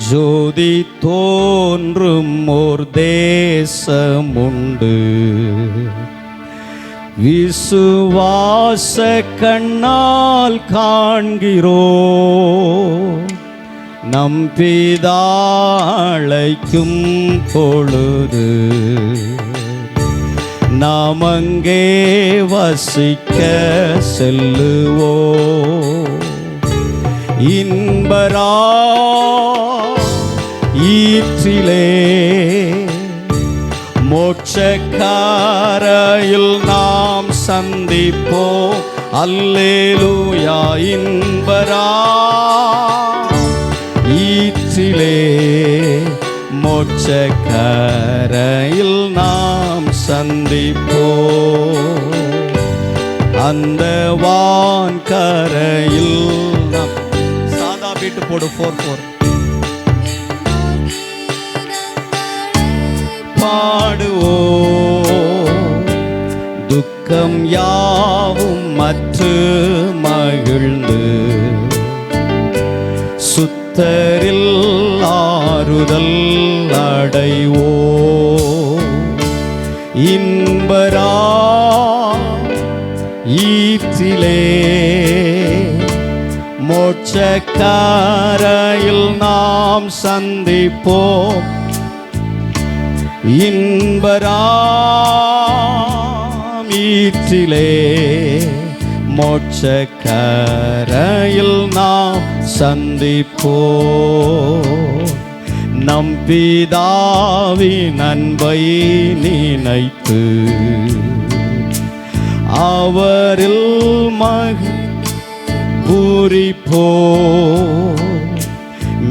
ஜோதி தோன்றும் ஓர் தேசமுண்டு, விசுவாச கண்ணால் காண்கிறோ, நம் பிதா அழைக்கும் பொழுது நாம் அங்கே வசிக்க செல்லுவோ. இன்பரா ஈற்றிலே மோட்சக்காரையில் நாம் சந்திப்போம். அல்லேலூயா. இன்பரா ஈற்றிலே மோட்சக்காரையில் நாம் சந்திப்போம். அந்த வான்கரையில் நாம் சாதா பீட்டு போடு 4-4 பாடுவோ. துக்கம் யாவும் மற்று மகிழ்ந்து சுத்தரில் ஆறுதல் அடைவோ. இன்பரா ஈற்றிலே மோட்சக்காரையில் நாம் சந்திப்போம். இன்பராம் ஈற்றிலே மோட்சக்காரையில் நாம் சந்திப்போம். நம் பிதாவின் அன்பை நினைத்து அவரில் பூரிப்போ.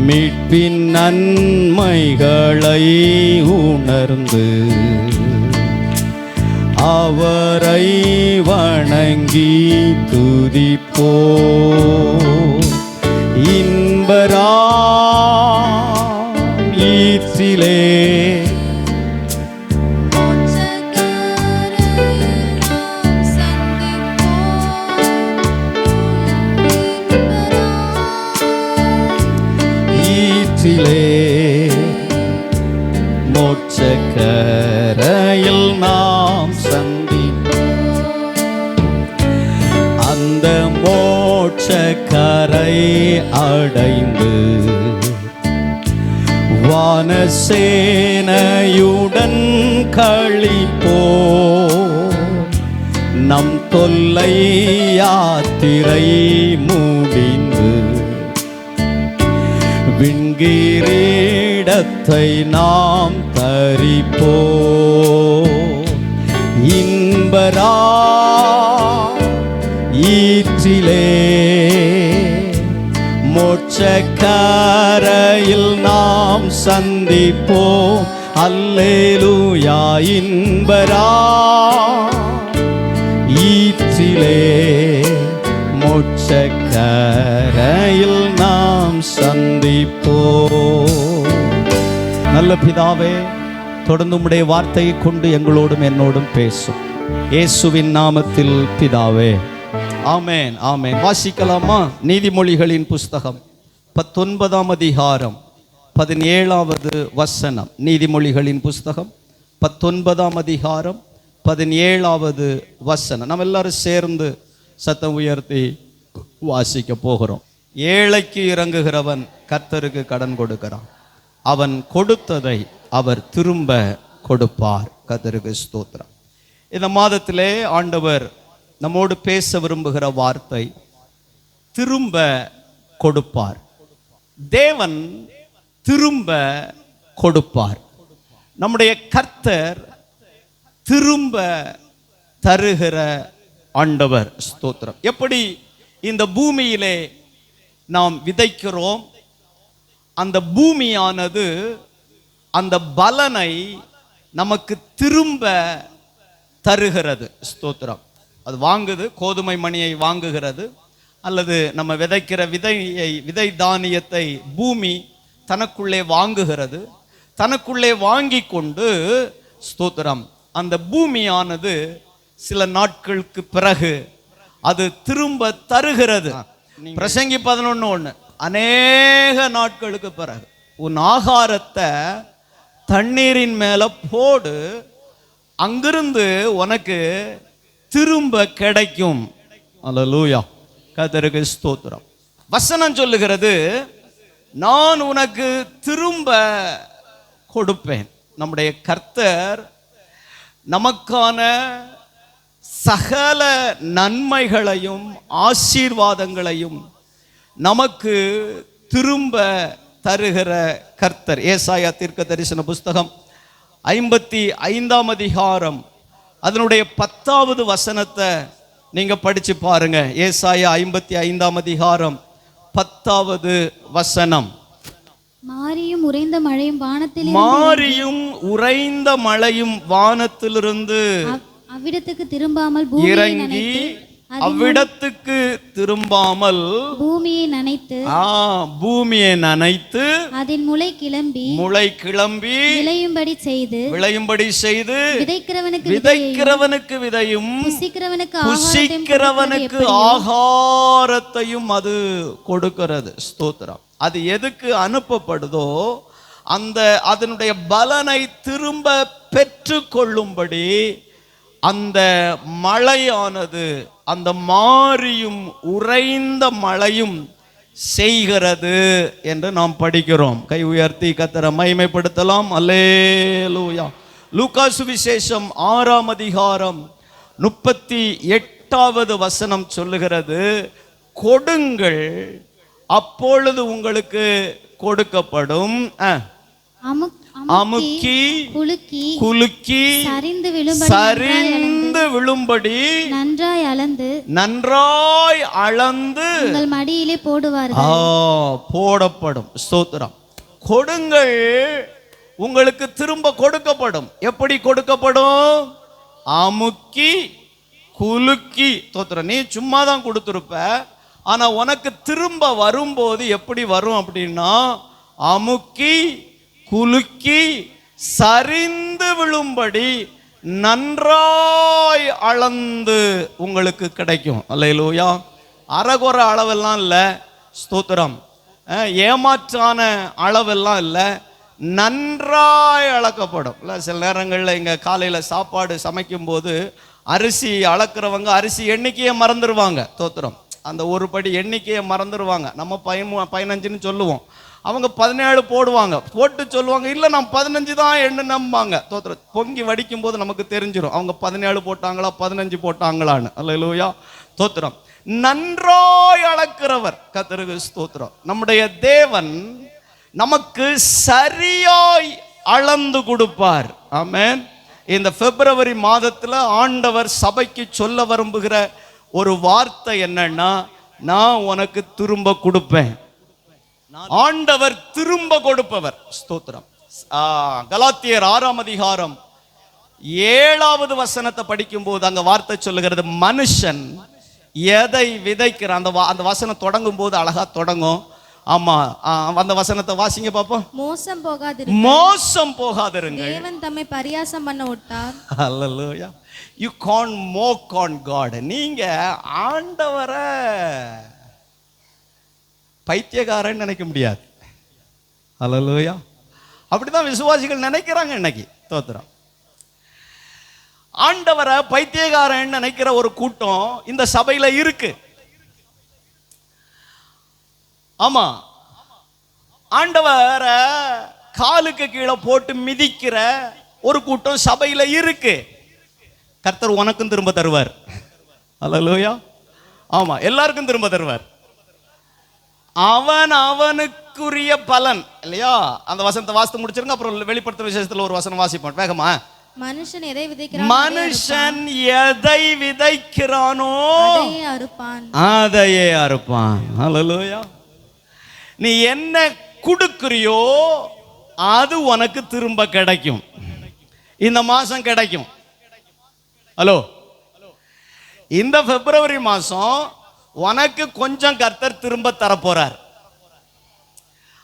மீட்பின் நன்மைகளை உணர்ந்து அவரை வணங்கி துதிப்போ. இன்பரா ஈற்றிலே மோட்சக்கரையில் நாம் சந்திப்போம். அந்த மோட்சக்கரை அடைந்து வானசேனையுடன் கழிப்போ. நம் தொல்லை யாத்திரை முடிந்து விண்கிரீடத்தை நாம் தரிப்போ. இன்பரா ஈற்றிலே மோட்சக்காரையில் நாம் சந்திப்போம். அல்லேலூயா. இன்பரா ஈற்றிலே மோட்சக்காரையில் நாம் சந்திப்போம். நல்ல பிதாவே, தொடர்ந்து உம்முடைய வார்த்தையை கொண்டு எங்களோடும் என்னோடும் பேசும். இயேசுவின் நாமத்தில் பிதாவே, ஆமென், ஆமென். வாசிக்கலாமா? நீதிமொழிகளின் புஸ்தகம் 19ஆம் அதிகாரம் 17வது வசனம். நீதிமொழிகளின் புஸ்தகம் 19ஆம் அதிகாரம் 17வது வசனம். நம்ம எல்லாரும் சேர்ந்து சத்தம் உயர்த்தி வாசிக்க போகிறோம். ஏழைக்கு இறங்குகிறவன் கர்த்தருக்கு கடன் கொடுக்கிறான், அவன் கொடுத்ததை அவர் திரும்ப கொடுப்பார். கர்த்தருக்கு ஸ்தோத்திரம். இந்த மாதத்திலே ஆண்டவர் நம்மோடு பேச விரும்புகிற வார்த்தை திரும்ப கொடுப்பார். தேவன் திரும்ப கொடுப்பார். நம்முடைய கர்த்தர் திரும்ப தருகிற ஆண்டவர். ஸ்தோத்திரம். எப்படி இந்த பூமியிலே நாம் விதைக்கிறோம், அந்த பூமியானது அந்த பலனை நமக்கு திரும்ப தருகிறது. ஸ்தோத்திரம். அது வாங்குது, கோதுமை மணியை வாங்குகிறது, அல்லது நம்ம விதைக்கிற விதை தானியத்தை பூமி தனக்குள்ளே வாங்குகிறது. தனக்குள்ளே வாங்கி கொண்டு ஸ்தோத்திரம் அந்த பூமியானது சில நாட்களுக்கு பிறகு அது திரும்ப தருகிறது. பிரசங்கி 11:1 அநேக நாட்களுக்கு பிறகு உன் ஆகாரத்தை தண்ணீரின் மேல போடு, அங்கிருந்து உனக்கு திரும்ப கிடைக்கும். அல்லேலூயா, கர்த்தருக்கு ஸ்தோத்திரம். வசனம் சொல்லுகிறது, நான் உனக்கு திரும்ப கொடுப்பேன். நம்முடைய கர்த்தர் நமக்கான சகல நன்மைகளையும் ஆசீர்வாதங்களையும் நமக்கு திரும்ப தருகிற கர்த்தர். ஏசாயா தீர்க்க தரிசன புஸ்தகம் 55ஆம் அதிகாரம் அதனுடைய 10வது வசனத்தை நீங்க படிச்சு பாருங்க. ஏசாயா 55ஆம் அதிகாரம் 10வது வசனம். மாரியும் உறைந்த மழையும் வானத்தில் மாரியும் உறைந்த மழையும் வானத்திலிருந்து அவ்விடத்துக்கு திரும்பாமல் இறங்கி அவ்விடத்துக்கு திரும்பாமல் பூமியை நனைத்து அதன் முளை கிளம்பி விளையும்படி செய்து விதைக்கிறவனுக்கு விதையும் புசிக்கிறவனுக்கு ஆகாரத்தையும் அது கொடுக்கிறது. ஸ்தோத்திரம். அது எதுக்கு அனுப்பப்படுதோ அதனுடைய பலனை திரும்ப பெற்று கொள்ளும்படி அந்த மழையானது, அந்த மாரியும் உறைந்த மழையும் செய்கிறது என்று நாம் படிக்கிறோம். கை உயர்த்தி கர்த்தரை மகிமைப்படுத்தலாம். அல்லேலூயா. லூக்கா சுவிசேஷம் 6ஆம் அதிகாரம் 38வது வசனம் சொல்லுகிறது, கொடுங்கள் அப்பொழுது உங்களுக்கு கொடுக்கப்படும், அமுக்கி குலுக்கி சரிந்து விழும்படி நன்றாய் அளந்து உங்கள் மடியிலே போடப்படும். ஸ்தோத்திரம். கொடுங்கள், உங்களுக்கு திரும்ப கொடுக்கப்படும். எப்படி கொடுக்கப்படும்? அமுக்கி குலுக்கி. ஸ்தோத்திரம். நீ சும்மா தான் கொடுத்துருப்ப, ஆனா உனக்கு திரும்ப வரும்போது எப்படி வரும் அப்படின்னா, அமுக்கி குலுக்கி சரிந்து விழும்படி நன்றாய் அளந்து உங்களுக்கு கிடைக்கும். அல்லேலூயா. அறகுற அளவெல்லாம் இல்லை. ஸ்தோத்திரம். ஏமாற்றான அளவெல்லாம் இல்லை, நன்றாய் அளக்கப்படும். இல்லை, சில நேரங்களில் இங்கே காலையில் சாப்பாடு சமைக்கும் போது அரிசி அளக்கிறவங்க அரிசி எண்ணிக்கையை மறந்துடுவாங்க. ஸ்தோத்திரம். அந்த ஒரு படி எண்ணிக்கையை மறந்துடுவாங்க. நம்ம 15ன்னு சொல்லுவோம், அவங்க 17 போடுவாங்க. போட்டு சொல்லுவாங்க, இல்லை நான் 15 தான் எண்ணு நம்பாங்க. தோத்திரம். பொங்கி வடிக்கும் போது நமக்கு தெரிஞ்சிடும் அவங்க 17 போட்டாங்களா 15 போட்டாங்களான்னு. அல்லேலூயா. தோத்திரம். நன்றாய் அளக்கிறவர் கர்த்தருக்கு ஸ்தோத்திரம். நம்முடைய தேவன் நமக்கு சரியாய் அளந்து கொடுப்பார். ஆமென். இந்த பிப்ரவரி மாதத்தில் ஆண்டவர் சபைக்கு சொல்ல விரும்புகிற ஒரு வார்த்தை என்னன்னா, நான் உனக்கு திரும்ப கொடுப்பேன். ஆண்டவர் திரும்ப கொடுப்பவர். ஸ்தோத்திரம். கலாத்தியர் 6ஆம் அதிகாரம் 7வது வசனத்தை படிக்கும் போது அங்க வார்த்தை சொல்லுகிறது, மனுஷன் எதை விதைக்கிற அந்த வசனம் தொடங்கும் போது அழகா தொடங்கும். ஆமா, அந்த வசனத்தை வாசிங்க பாப்போம். மோசம் போகாதிருங்க, தேவன் தம்மை பரியாசம் பண்ண விட்டார். அல்லேலூயா. You can't mock on God. நீங்க ஆண்டவரை பைத்தியக்காரன்னு நினைக்க முடியாது. அல்லேலூயா. அப்படிதான் விசுவாசிகள் நினைக்கிறாங்க இன்னைக்கு. தோத்திரம். ஆண்டவரை பைத்தியக்காரன் நினைக்கிற ஒரு கூட்டம் இந்த சபையில இருக்கு. ஆமா, ஆண்டவரை காலுக்கு கீழே போட்டு மிதிக்கிற ஒரு கூட்டம் சபையில இருக்கு. கர்த்தர் உனக்கும் திரும்ப தருவார். அல்லேலூயா. ஆமா, எல்லாருக்கும் திரும்ப தருவார். அவனுக்குரிய பலன் இல்லையா? அந்த வசனத்தை வாசித்து முடிச்சிருங்க, அப்புறம் வெளிப்படுத்துற விசேஷத்துல ஒரு வசனம் வாசிப்போம் வேகமா. மனுஷன் எதை விதைக்கிறானோ அதையே அறுப்பான். அல்லேலூயா. நீ என்ன கொடுக்கிறியோ அது உனக்கு திரும்ப கிடைக்கும். இந்த மாசம் கிடைக்கும். ஹலோ, இந்த பிப்ரவரி மாசம் உனக்கு கொஞ்சம் கர்த்தர் திரும்ப தரப்போறார்.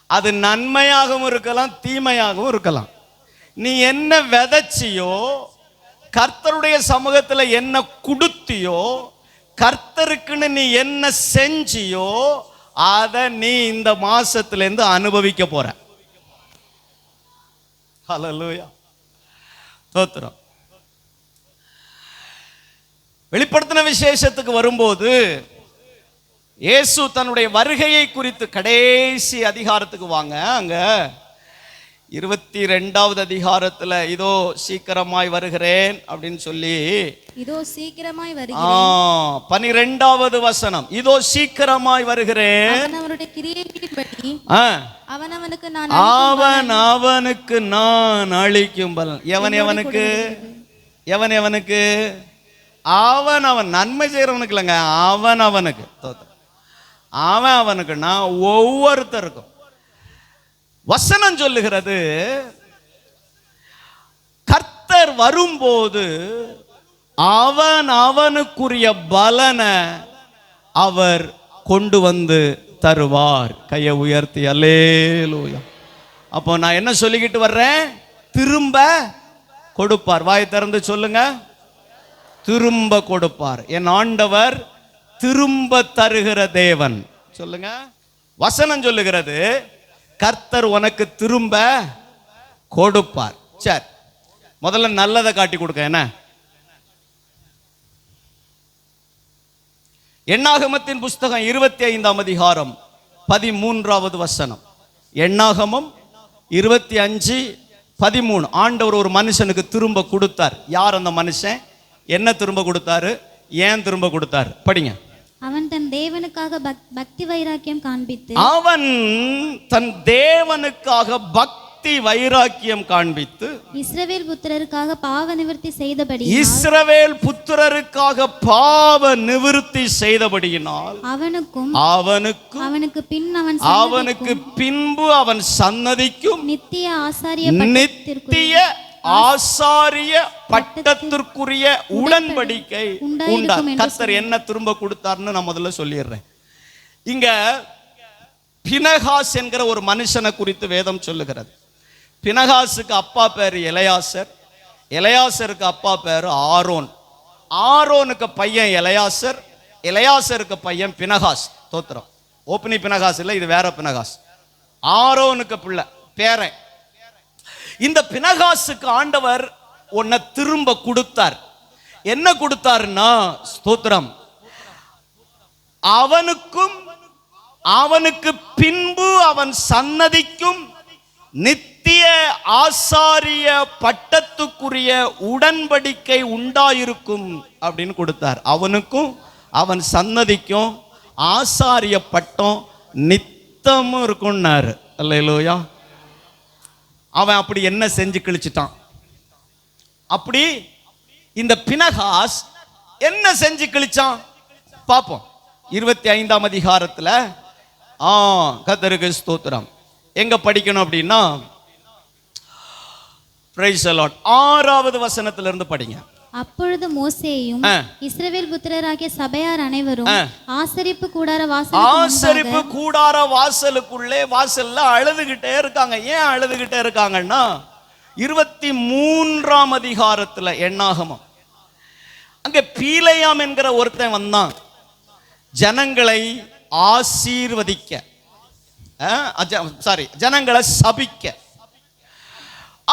அது நன்மையாகவும் இருக்கலாம், தீமையாகவும் இருக்கலாம். நீ என்ன விதைச்சியோ, கர்த்தருடைய சமூகத்தில் என்ன கொடுத்தியோ, கர்த்தருக்குன்னு நீ என்ன செஞ்சியோ, அதை நீ இந்த மாசத்துல இருந்து அனுபவிக்க போற. ஹல்லேலூயா, ஸ்தோத்திரம். வெளிப்படுத்தின விசேஷத்துக்கு வரும்போது இயேசு தன்னுடைய வருகையை குறித்து கடைசி அதிகாரத்துக்கு வாங்க, அங்க 22வது அதிகாரத்துல இதோ சீக்கிரமாய் வருகிறேன் அப்படின்னு சொல்லி, இதோ சீக்கிரமாய் வருகிறேன். 12வது வசனம், இதோ சீக்கிரமாய் வருகிறேன், அவனுடைய கிரியைகளின்படி அவனுக்கு நான் அளிக்கும் பலன். எவன் எவனுக்கு அவன் நன்மை செய்யறவனுக்கு இல்லைங்க, அவனுக்கு அவனுக்குன்னா ஒவ்வொருத்தருக்கும். வசனம் சொல்லுகிறது, கர்த்தர் வரும்போது அவனுக்குரிய பலனை அவர் கொண்டு வந்து தருவார். கையை உயர்த்தி அல்லேலூயா. அப்போ நான் என்ன சொல்லிக்கிட்டு வர்றேன்? திரும்ப கொடுப்பார். வாய் திறந்து சொல்லுங்க, திரும்ப கொடுப்பார். என் ஆண்டவர் திரும்ப தருகிற தேவன். சொல்லுங்க, வசனம் சொல்லுகிறது, கர்த்தர் உனக்கு திரும்ப கொடுப்பார். சரி, முதல்ல நல்லதை காட்டி கொடுக்க. என்ன? எண்ணாகமத்தின் புஸ்தகம் 25ஆம் அதிகாரம் 13வது வசனம். எண்ணாகமம் 25:13. ஆண்டவர் ஒரு மனுஷனுக்கு திரும்ப கொடுத்தார். யார் அந்த மனுஷன்? என்ன திரும்ப கொடுத்தாரு? ஏன் திரும்ப கொடுத்தார்? படிங்க. அவன் தன் தேவனுக்காக பக்தி வைராக்கியம் காண்பித்து, அவன் தன் தேவனுக்காக பக்தி வைராக்கியம் காண்பித்து, இஸ்ரவேல் புத்திரருக்காக பாவ நிவர்த்தி செய்தபடி, இஸ்ரவேல் புத்திரருக்காக பாவ நிவர்த்தி செய்தபடியினால் அவனுக்கு பின்பு அவன் சன்னதிக்கும் நித்திய ஆசாரிய பட்டத்திற்குரிய உடன்படிக்கை உண்டார். கர்த்தர் என்ன திரும்ப கொடுத்தார்னு நான் முதல்ல சொல்லிடுறேன். இங்க பினகாஸ் என்கிற ஒரு மனுஷனை குறித்து வேதம் சொல்லுகிறது. பினகாசுக்கு அப்பா பேர் எலெயாசர், எலெயாசருக்கு அப்பா பேர் ஆரோன், ஆரோனுக்கு பையன் எலெயாசர், எலெயாசருக்கு பையன் பினகாஸ். தோத்திரம், ஓப்பனி பினகாஸ் இல்லை, இது வேற பினகாஸ். ஆரோனுக்கு பிள்ளை பேரன். இந்த பினகாசுக்கு ஆண்டவர் உன்னை திரும்ப கொடுத்தார். என்ன கொடுத்தாருன்னா, ஸ்தோத்திரம், அவனுக்கு பின்பு அவன் சன்னதிக்கும் நித்திய ஆசாரிய பட்டத்துக்குரிய உடன்படிக்கை உண்டாயிருக்கும் அப்படின்னு கொடுத்தார். அவனுக்கும் அவன் சன்னதிக்கும் ஆசாரிய பட்டம் நித்தமும் இருக்கும்னாரு. அல்லேலூயா. அவன் அப்படி என்ன செஞ்சு கிழிச்சிட்டான்? அப்படி இந்த பினகாஸ் என்ன செஞ்சு கிழிச்சான் பாப்போம். 25ஆம் அதிகாரத்துல கர்த்தருக்கு ஸ்தோத்திரம். எங்க படிக்கணும் அப்படின்னா, பிரைஸ் தி லார்ட், 6வது வசனத்திலிருந்து படிங்க. அப்பொழுது மோசேயும் இஸ்ரவேல் புத்திரராகிய சபையார் அனைவரும் ஆசரிப்பு கூடார வாசலுக்குள்ளே வாசல்ல அழுதுகிட்டே இருக்காங்க. ஏன் அழுதுகிட்டே இருக்காங்கன்னா, 23ஆம் அதிகாரத்துல எண்ணாகமம், அங்க பீலேயாம் என்கிற ஒருத்தன் வந்தான் ஜனங்களை ஆசீர்வதிக்க, ஜனங்களை சபிக்க.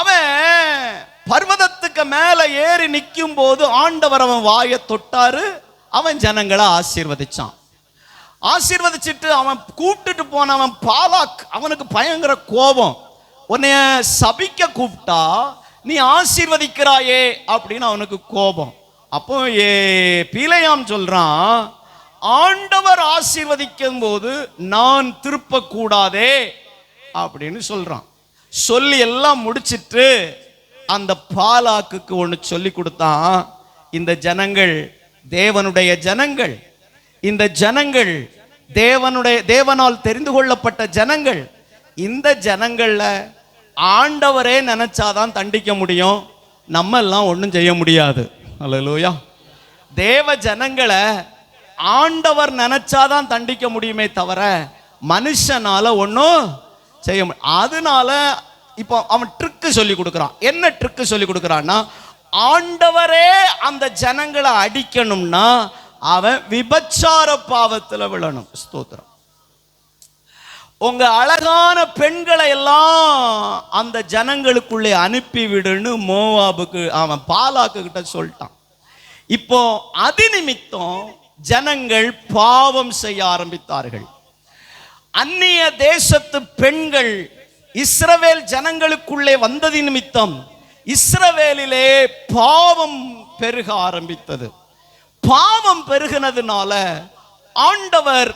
அவன் பர்வதத்துக்கு மேல ஏறி நிற்கும் போது ஆண்டவர் அவன் வாயை தொட்டாரு. அவன் ஜனங்களை ஆசீர்வதிச்சான். ஆசீர்வதிச்சிட்டு அவன் கூப்பிட்டுட்டு போனவன் பாலாக், அவனுக்கு பயங்கர கோபம். உன்னைய சபிக்க கூப்பிட்டா நீ ஆசீர்வதிக்கிறாயே அப்படின்னு அவனுக்கு கோபம். அப்போ பீலேயாம் சொல்றான், ஆண்டவர் ஆசீர்வதிக்கும் போது நான் திருப்ப கூடாதே அப்படின்னு சொல்றான். சொல்லி எல்லாம் முடிச்சிட்டு அந்த பாலாக்குக்கு ஒன்று சொல்லி கொடுத்தான். இந்த ஜனங்கள் தேவனுடைய ஜனங்கள், இந்த ஜனங்கள் தேவனால் தெரிந்து கொள்ளப்பட்ட ஜனங்கள். இந்த ஜனங்கள்ல ஆண்டவரே நினைச்சாதான் தண்டிக்க முடியும், நம்ம எல்லாம் ஒன்றும் செய்ய முடியாது. அல்லேலூயா. தேவ ஜனங்களை ஆண்டவர் நினைச்சாதான் தண்டிக்க முடியுமே தவிர மனுஷனால ஒன்றும் செய்ய முடியும். அதனால இப்போ அவன் ட்ரிக்கு சொல்லி கொடுக்குறான். என்ன ட்ரிக்கு சொல்லி கொடுக்குறான்னா, ஆண்டவரே அந்த ஜனங்களை அடிக்கணும்னா அவன் விபச்சார பாவத்தில் விழணும். ஸ்தோத்திரம். உங்க அழகான பெண்களை எல்லாம் அந்த ஜனங்களுக்குள்ளே அனுப்பி விடுன்னு மோவாபுக்கு அவன் பாலாக்கு கிட்ட சொல்லிட்டான். இப்போ அது நிமித்தம் ஜனங்கள் பாவம் செய்ய ஆரம்பித்தார்கள். அந்நிய தேசத்து பெண்கள் இஸ்ரவேல் ஜனங்களுக்குள்ளே வந்தது நிமித்தம் இஸ்ரவேலிலே பாவம் பெருக ஆரம்பித்தது. பாவம் பெருகினதுனால ஆண்டவர்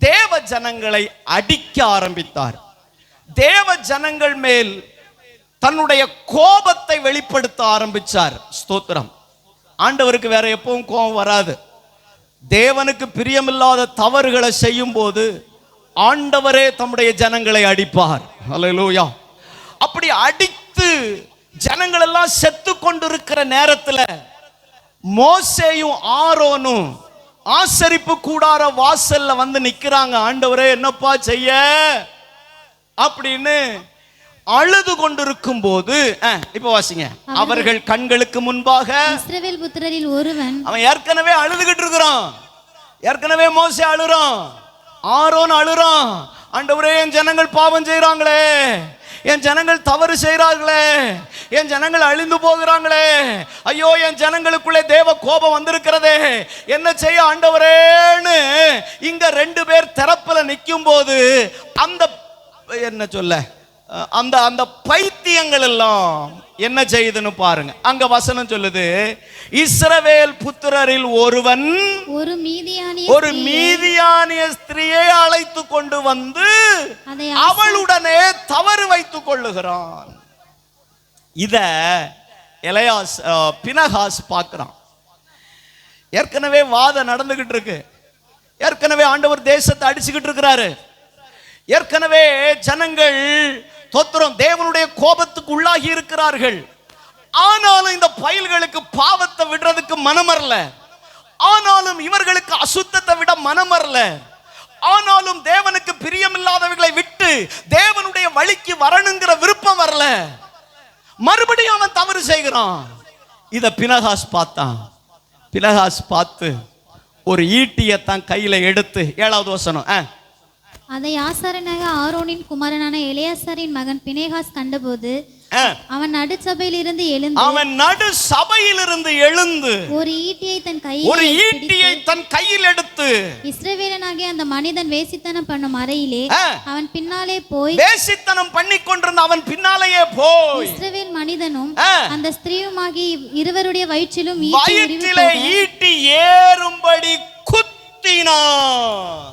தேவ ஜனங்களை அடிக்க ஆரம்பித்தார். தேவ ஜனங்கள் மேல் தன்னுடைய கோபத்தை வெளிப்படுத்த ஆரம்பிச்சார். ஸ்தோத்திரம். ஆண்டவருக்கு வேற எப்பவும் கோபம் வராது. தேவனுக்கு பிரியமில்லாத தவறுகளை செய்யும் போது ஆண்டவரே தம்முடைய ஜனங்களை அடிப்பார். அல்லேலூயா. அப்படி அடித்து ஜனங்கள் எல்லாம் செத்து கொண்டிருக்கிற நேரத்தில் மோசேயும் ஆரோனும் ஆசரிப்பு கூடார வாசல்ல வந்து நிக்கிறாங்க. ஆண்டவரே என்னப்பா செய்ய அப்படின்னு அழுது கொண்டிருக்கும் போது இப்ப வாசிங்க. அவர்கள் கண்களுக்கு முன்பாக இஸ்ரவேல் புத்திரரில் ஒருவன், அவன் ஏற்கனவே அழுதுகிட்டு இருக்கிறான். ஏற்கனவே மோசே அழுறான், ஆரோன் அழுறான். ஆண்டவரே என் ஜனங்கள் பாவம் செய்யறாங்களே, என் ஜனங்கள் தவறு செய்கிறார்களே, என் ஜனங்கள் அழிந்து போகிறாங்களே, ஐயோ என் ஜனங்களுக்குள்ளே தேவ கோபம் வந்திருக்கிறதே, என்ன செய்ய ஆண்டவரேன்னு இங்க 2 பேர் திறப்புல நிற்கும் போது அந்த என்ன சொல்ல அந்த அந்த பைத்தியங்கள் எல்லாம் என்ன செய்யுதுன்னு பாருங்க. அங்க வசனம் சொல்லுது, இஸ்ரவேல் புத்திரரில் ஒருவன் ஒரு மீதியானிய ஸ்திரியை அழைத்து கொண்டு வந்து அவளுடனே தவறு வைத்துக் கொள்ளுகிறான். இத பினகாஸ் பார்க்கிறான். ஏற்கனவே வாதம் நடந்துகிட்டு இருக்கு. ஏற்கனவே ஆண்டவர் தேசத்தை அடிச்சுக்கிட்டு இருக்கிறாரு. ஏற்கனவே ஜனங்கள் தோத்திரம் தேவனுடைய கோபத்துக்கு உள்ளாகி இருக்கிறார்கள். ஆனாலும் இந்த பயல்களுக்கு பாவத்தை விடுறதுக்கு மனமரல. ஆனாலும் இவர்களுக்கு அசுத்தத்தை விட மனமரல. ஆனாலும் தேவனுக்கு பிரியமில்லாதவர்களை விட்டு தேவனுடைய வழிக்கு வரணுங்கிற விருப்பம் வரல. மறுபடியும் அவன் தவறு செய்கிறான். இத பினகாஸ் பார்த்தான். பினகாஸ் பார்த்து ஒரு ஈட்டியை தான் கையில எடுத்து 7வது வசனம், அதை ஆசாரியனாக ஆரோனின் குமாரனான எலியாசாரின் மகன் பினேகாஸ் கண்டபோது அவன் நடு சபையிலிருந்து எழுந்து ஒரு ஈட்டியை தன் கையில் எடுத்து இஸ்ரவேலனாகிய அந்த மனிதன் வேசித்தனம் பண்ணும் அறையிலே அவன் பின்னாலே போய் வேசித்தனம் பண்ணி கொண்டிருந்த அவன் பின்னாலேயே போய் இஸ்ரவேல் மனிதனும் அந்த ஸ்திரீயுமாகி இருவருடைய வயிற்றிலும் ஈட்டி ஏறும்படி குத்தினான்.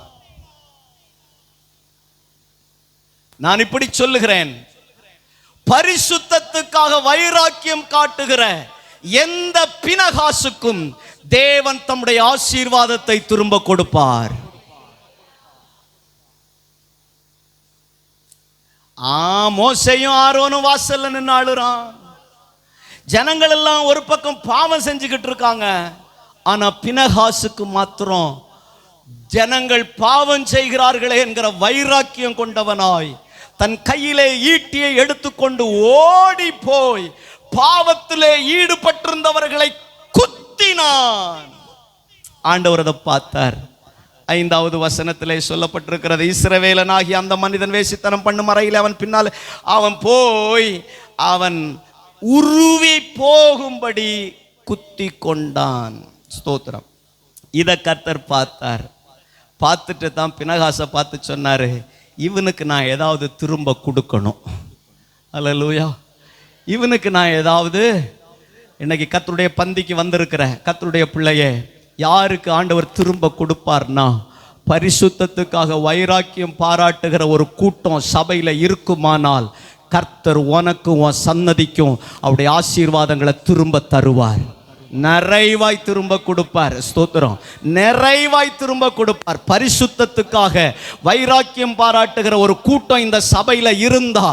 நான் இப்படி சொல்லுகிறேன், பரிசுத்தத்துக்காக வைராக்கியம் காட்டுகிற எந்த பினகாசுக்கும் தேவன் தம்முடைய ஆசீர்வாதத்தை திரும்ப கொடுப்பார். மோசேயும் ஆரோனும் வாசல்ல நின்று அழுறான். ஜனங்கள் எல்லாம் ஒரு பக்கம் பாவம் செஞ்சுக்கிட்டு இருக்காங்க. ஆனா பினகாசுக்கு மாத்திரம் ஜனங்கள் பாவம் செய்கிறார்களே என்கிற வைராக்கியம் கொண்டவனாய் தன் கையிலே ஈட்டியை எடுத்துக்கொண்டு ஓடி போய் பாவத்திலே ஈடுபட்டிருந்தவர்களை குத்தினான். ஆண்டவர் அதை பார்த்தார். 5வது வசனத்திலே சொல்லப்பட்டிருக்கிறது, இஸ்ரவேலனாகி அந்த மனிதன் வேசித்தனம் பண்ணும் அறையில் அவன் பின்னால் அவன் போய் அவன் உருவி போகும்படி குத்தி கொண்டான். ஸ்தோத்திரம். இத கர்த்தர் பார்த்தார். பார்த்துட்டு தான் பினகாசை பார்த்து சொன்னாரு, இவனுக்கு நான் ஏதாவது திரும்ப கொடுக்கணும். அல்லேலூயா. இவனுக்கு நான் ஏதாவது இன்னைக்கு கர்த்தருடைய பந்திக்கு வந்திருக்கிற கர்த்தருடைய பிள்ளையே, யாருக்கு ஆண்டவர் திரும்ப கொடுப்பார்னா, பரிசுத்தத்துக்காக வைராக்கியம் பாராட்டுகிற ஒரு கூட்டம் சபையில் இருக்குமானால் கர்த்தர் உனக்கும் உன் சன்னதிக்கும் அவருடைய ஆசீர்வாதங்களை திரும்ப தருவார். நிறைவாய் திரும்ப கொடுப்பார். ஸ்தோத்திரம். நிறைவாய் திரும்ப கொடுப்பார். பரிசுத்தத்துக்காக வைராக்கியம் பாராட்டுகிற ஒரு கூட்டம் இந்த சபையில இருந்தா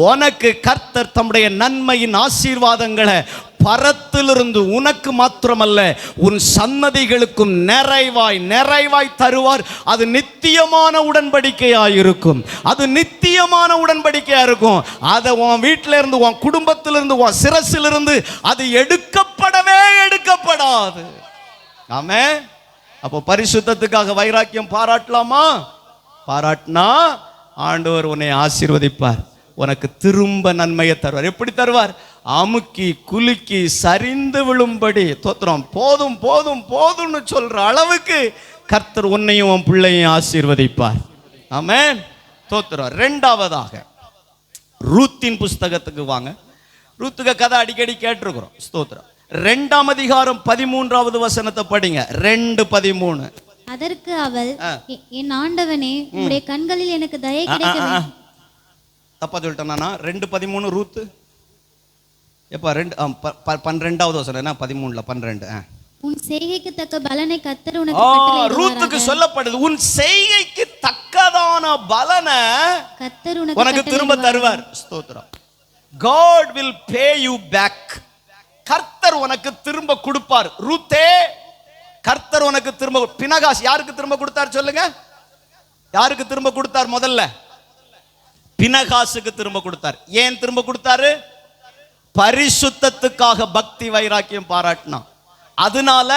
உனக்கு கர்த்தர் தம்முடைய நன்மையின் ஆசீர்வாதங்களை பரத்திலிருந்து உனக்கு மாத்திரமல்ல உன் சன்னதிகளுக்கும் நிறைவாய் நிறைவாய் தருவார். அது நித்தியமான உடன்படிக்கையாயிருக்கும். அது நித்தியமான உடன்படிக்கையா இருக்கும். அதை உன் வீட்டில இருந்து, உன் குடும்பத்திலிருந்து, உன் சிரசிலிருந்து அது எடுக்கப்படவே ஆமென். அப்போ பரிசுத்தத்துக்காக வைராக்கியம் பாராட்டலாமா? பாராட்டினா ஆண்டவர் உன்னை ஆசீர்வதிப்பார், உனக்கு திரும்ப நன்மையை தருவார். எப்படி தருவார்? அமுக்கி குலுக்கி சரிந்து விழும்படி. தோத்திரம். போதும் போதும் போதும்னு சொல்ற அளவுக்கு கர்த்தர் உன்னையும் உன் பிள்ளையும் ஆசீர்வதிப்பார். ஆமென். தோத்திரம். இரண்டாவதாக ரூத்தின் புஸ்தகத்துக்கு வாங்க. ரூத்துக்கு கதை அடிக்கடி கேட்டிருக்கிறோம். ஸ்தோத்திரம். 2ஆம் அதிகாரம் 13வது வசனத்தை படிங்க. 2:13. அதற்கு அவள், என் ஆண்டவனே, உம்முடைய கண்களில் எனக்கு தயை கிடைக்க வேண்டும். தப்பா சொல்லிட்டேன். 2:13 ரூத்து எப்ப 12வது வசனம் என்ன 13ல 12. உன் செய்கைக்கு தக்க பலனை கர்த்தர் உனக்கு கட்டளையிடுவாராக. ரூத்துக்கு சொல்லப்படுது, உன் செய்கைக்கு தக்கதான பலனை கர்த்தர் உனக்கு திரும்ப தருவார். ஸ்தோத்திரம். God will pay you back. கர்த்தர் உனக்கு திரும்ப கொடுப்பார். ரூத்தே, கர்த்தர் உனக்கு திரும்ப. பினகாஸ் யாருக்கு திரும்ப கொடுத்தார் சொல்லுங்க? யாருக்கு திரும்ப கொடுத்தார்? முதல்ல பினகாசுக்கு திரும்ப கொடுத்தார். ஏன் திரும்ப கொடுத்தாரு? பரிசுத்தத்துக்காக பக்தி வைராக்கியம் பாராட்டினான். அதனால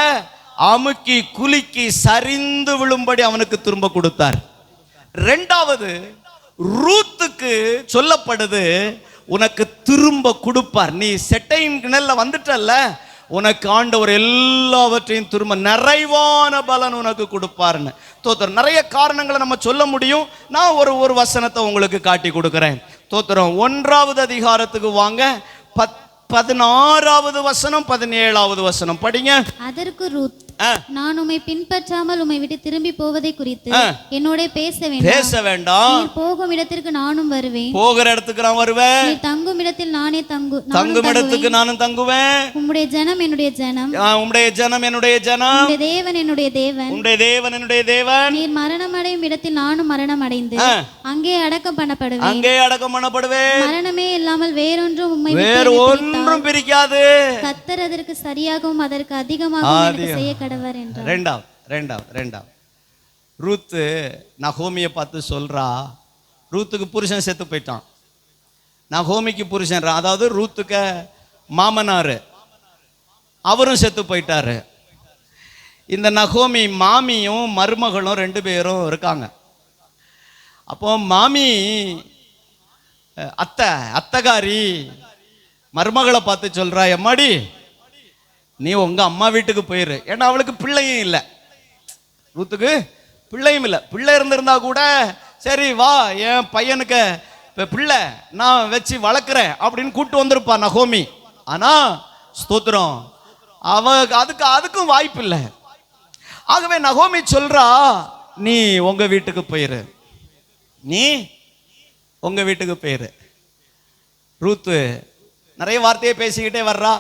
அமுக்கி குலுக்கி சரிந்து விழும்படி அவனுக்கு திரும்ப கொடுத்தார். இரண்டாவது ரூத்துக்கு சொல்லப்படுது, உனக்கு திரும்ப கொடுப்பார். நீ செட்டையின் கிணல்ல வந்துட்டல்ல, உனக்கு ஆண்டவர் எல்லாவற்றையும் திரும்ப நிறைவான பலன் உனக்கு கொடுப்பார்னு. தோத்திரம். நிறைய காரணங்களை நம்ம சொல்ல முடியும். நான் ஒரு வசனத்தை உங்களுக்கு காட்டி கொடுக்கிறேன். தோத்திரம். 1வது அதிகாரத்துக்கு வாங்க. 16வது வசனம் 17வது வசனம் படிங்க. அதற்கு ரூத், நான் உம்மை பின்பற்றாமல் உம்மை விட்டு திரும்பி போவதை குறித்து என்னோட பேச வேண்டாம். நீர் போகும் இடத்திற்கு நானும் வருவேன். போகிற இடத்துக்கு நான் வருவேன். நீர் தங்கும் இடத்தில் நானே தங்கும் இடத்துக்கு நானும் தங்குவேன். உம்முடைய ஜனம் என்னுடைய ஜனம், உம்முடைய ஜனம் என்னுடைய ஜனம், உம்முடைய தேவன் என்னுடைய தேவன், உம்முடைய தேவன் என்னுடைய தேவன். நீர் மரணம் அடையும் இடத்தில் நானும் மரணம் அடைந்து அங்கே அடக்கம் பண்ணப்படுவேன். அங்கே அடக்கம் பண்ணப்படுவேன். மரணமே இல்லாமல் வேறொன்றும் உம்மை வேறு ஒன்றும் பிரிக்காது. கர்த்தர் அதற்கு சரியாகவும் அதற்கு அதிகமாகவும் செய்ய கடவர் என்றார். ரெண்டாவது ரூத்து நகோமியை பார்த்து சொல்றா, ரூத்துக்கு புருஷன் செத்து போயிட்டான். நகோமிக்கு புருஷன், அதாவது ரூத்துக்கு மாமனாரு, அவரும் செத்து போயிட்டாரு. இந்த நகோமி மாமியும் மருமகளும் 2 பேரும் இருக்காங்க. அப்போ மாமி அத்தகாரி மருமகளை பார்த்து சொல்றா, எம்மாடி நீ உங்க அம்மா வீட்டுக்கு போயிரு. ஏன்னா அவளுக்கு பிள்ளையும் இல்லை, ரூத்துக்கு பிள்ளையும் இல்லை. பிள்ளை இருந்திருந்தா கூட சரி வா, என் பையனுக்கு பிள்ளை நான் வச்சு வளர்க்குறேன் அப்படின்னு கூப்பிட்டு வந்திருப்பா நகோமி. ஆனா ஸ்தோத்திரம், அதுக்கும் வாய்ப்பு இல்லை. ஆகவே நகோமி சொல்றா, நீ உங்க வீட்டுக்கு போயிரு, நீ உங்க வீட்டுக்கு போயிரு. ரூத்து நிறைய வார்த்தையை பேசிக்கிட்டே வர்றா.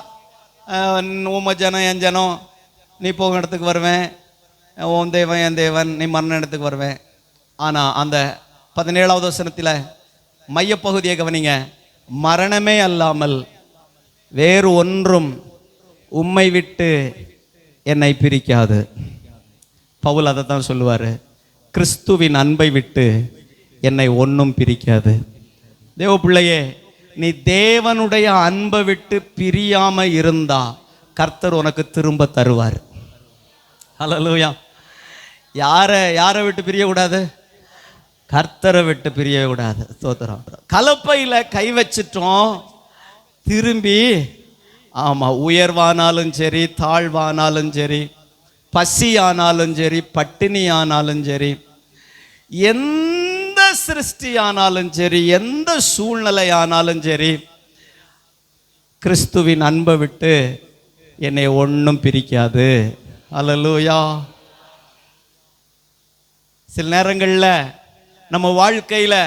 உம்ம ஜனம் என் ஜனம், நீ போகும் இடத்துக்கு வருவேன். உன் தேவன் என் தேவன், நீ மரண இடத்துக்கு வருவேன். ஆனால் அந்த 17வது வசனத்தில் மையப்பகுதியை கவனிங்க. மரணமே அல்லாமல் வேறு ஒன்றும் உம்மை விட்டு என்னை பிரிக்காது. பவுல் அதை தான் சொல்லுவார், கிறிஸ்துவின் அன்பை விட்டு என்னை ஒன்றும் பிரிக்காது. தேவ பிள்ளையே, நீ தேவனுடைய அன்பை விட்டு பிரியாம இருந்தா கர்த்தர் உனக்கு திரும்ப தருவார். ஹல்லேலூயா. யாரை விட்டு பிரியக்கூடாது? கர்த்தரை விட்டு பிரியவே கூடாது. ஸ்தோத்திரம். கலப்பையில கை வச்சிட்டோம், திரும்பி ஆமா, உயர்வானாலும் சரி, தாழ்வானாலும் சரி, பசி ஆனாலும் சரி, பட்டினி ஆனாலும் சரி, எந்த சிருஷ்டி ஆனாலும் சரி, எந்த சூழ்நிலை ஆனாலும் சரி, கிறிஸ்துவின் அன்பை விட்டு என்னை ஒன்றும் பிரிக்காது. அல்லேலூயா. சில நேரங்களில் நம்ம வாழ்க்கையில்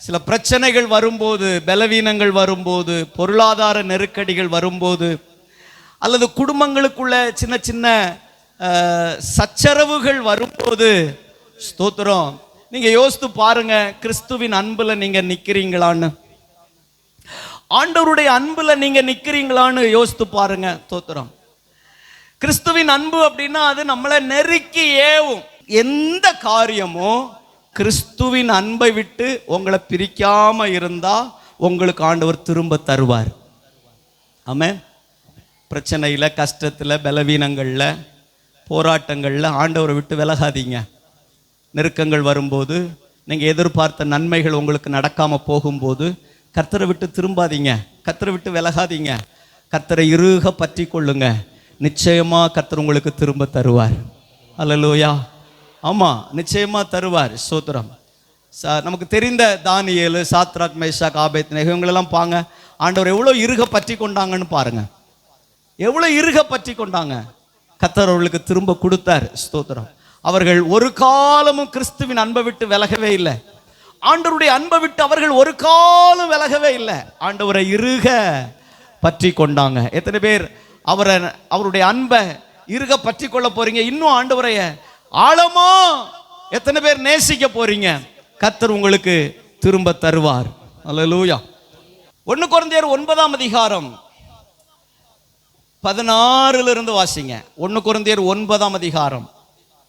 சில பிரச்சனைகள் வரும்போது, பலவீனங்கள் வரும்போது, பொருளாதார நெருக்கடிகள் வரும்போது, அல்லது குடும்பங்களுக்குள்ள சின்ன சின்ன சச்சரவுகள் வரும்போது, ஸ்தோத்திரம், நீங்க யோசித்து பாருங்க, கிறிஸ்துவின் அன்புல நீங்க நிக்கிறீங்களான்னு, ஆண்டவருடைய அன்புல நீங்க நிக்கிறீங்களான்னு யோசித்து பாருங்க. ஸ்தோத்திரம். கிறிஸ்துவின் அன்பு அப்படின்னா அது நம்மளை நெருக்கி ஏவும். எந்த காரியமும் கிறிஸ்துவின் அன்பை விட்டு உங்களை பிரிக்காம இருந்தா உங்களுக்கு ஆண்டவர் திரும்ப தருவார். ஆமென். பிரச்சனையில், கஷ்டத்தில், பலவீனங்களில், போராட்டங்களில் ஆண்டவரை விட்டு விலகாதீங்க. நெருக்கங்கள் வரும்போது, நீங்கள் எதிர்பார்த்த நன்மைகள் உங்களுக்கு நடக்காமல் போகும்போது கர்த்தரை விட்டு திரும்பாதீங்க, கர்த்தரை விட்டு விலகாதீங்க, கர்த்தரை இறுக பற்றி கொள்ளுங்க. நிச்சயமாக கர்த்தர் உங்களுக்கு திரும்ப தருவார். அல்லேலூயா. ஆமாம், நிச்சயமாக தருவார். ஸ்தோத்திரம். நமக்கு தெரிந்த தானியேல், சாத்ராக், மேஷாக், ஆபேத்நேகோ இவங்களெல்லாம் பாங்க, ஆண்டவர் எவ்வளோ இறுக பற்றி கொண்டாங்கன்னு பாருங்க. எவ்வளோ இறுக பற்றி கொண்டாங்க. கர்த்தர் அவர்களுக்கு திரும்ப கொடுத்தார். ஸ்தோத்திரம். அவர்கள் ஒரு காலமும் கிறிஸ்துவின் அன்பை விட்டு விலகவே இல்லை. ஆண்டவருடைய அன்பை விட்டு அவர்கள் ஒரு காலம் விலகவே இல்லை. ஆண்டவரை இறுக பற்றி கொண்டாங்க. எத்தனை பேர் அவருடைய அன்பை இறுக பற்றி கொள்ள போறீங்க? இன்னும் ஆண்டவரைய ஆழமா எத்தனை பேர் நேசிக்க போறீங்க? கர்த்தர் உங்களுக்கு திரும்ப தருவார். அல்லேலூயா. 1 கொரிந்தியர் 9ஆம் அதிகாரம் 16 வாசிங்க. 1 கொரிந்தியர் 9ஆம் அதிகாரம்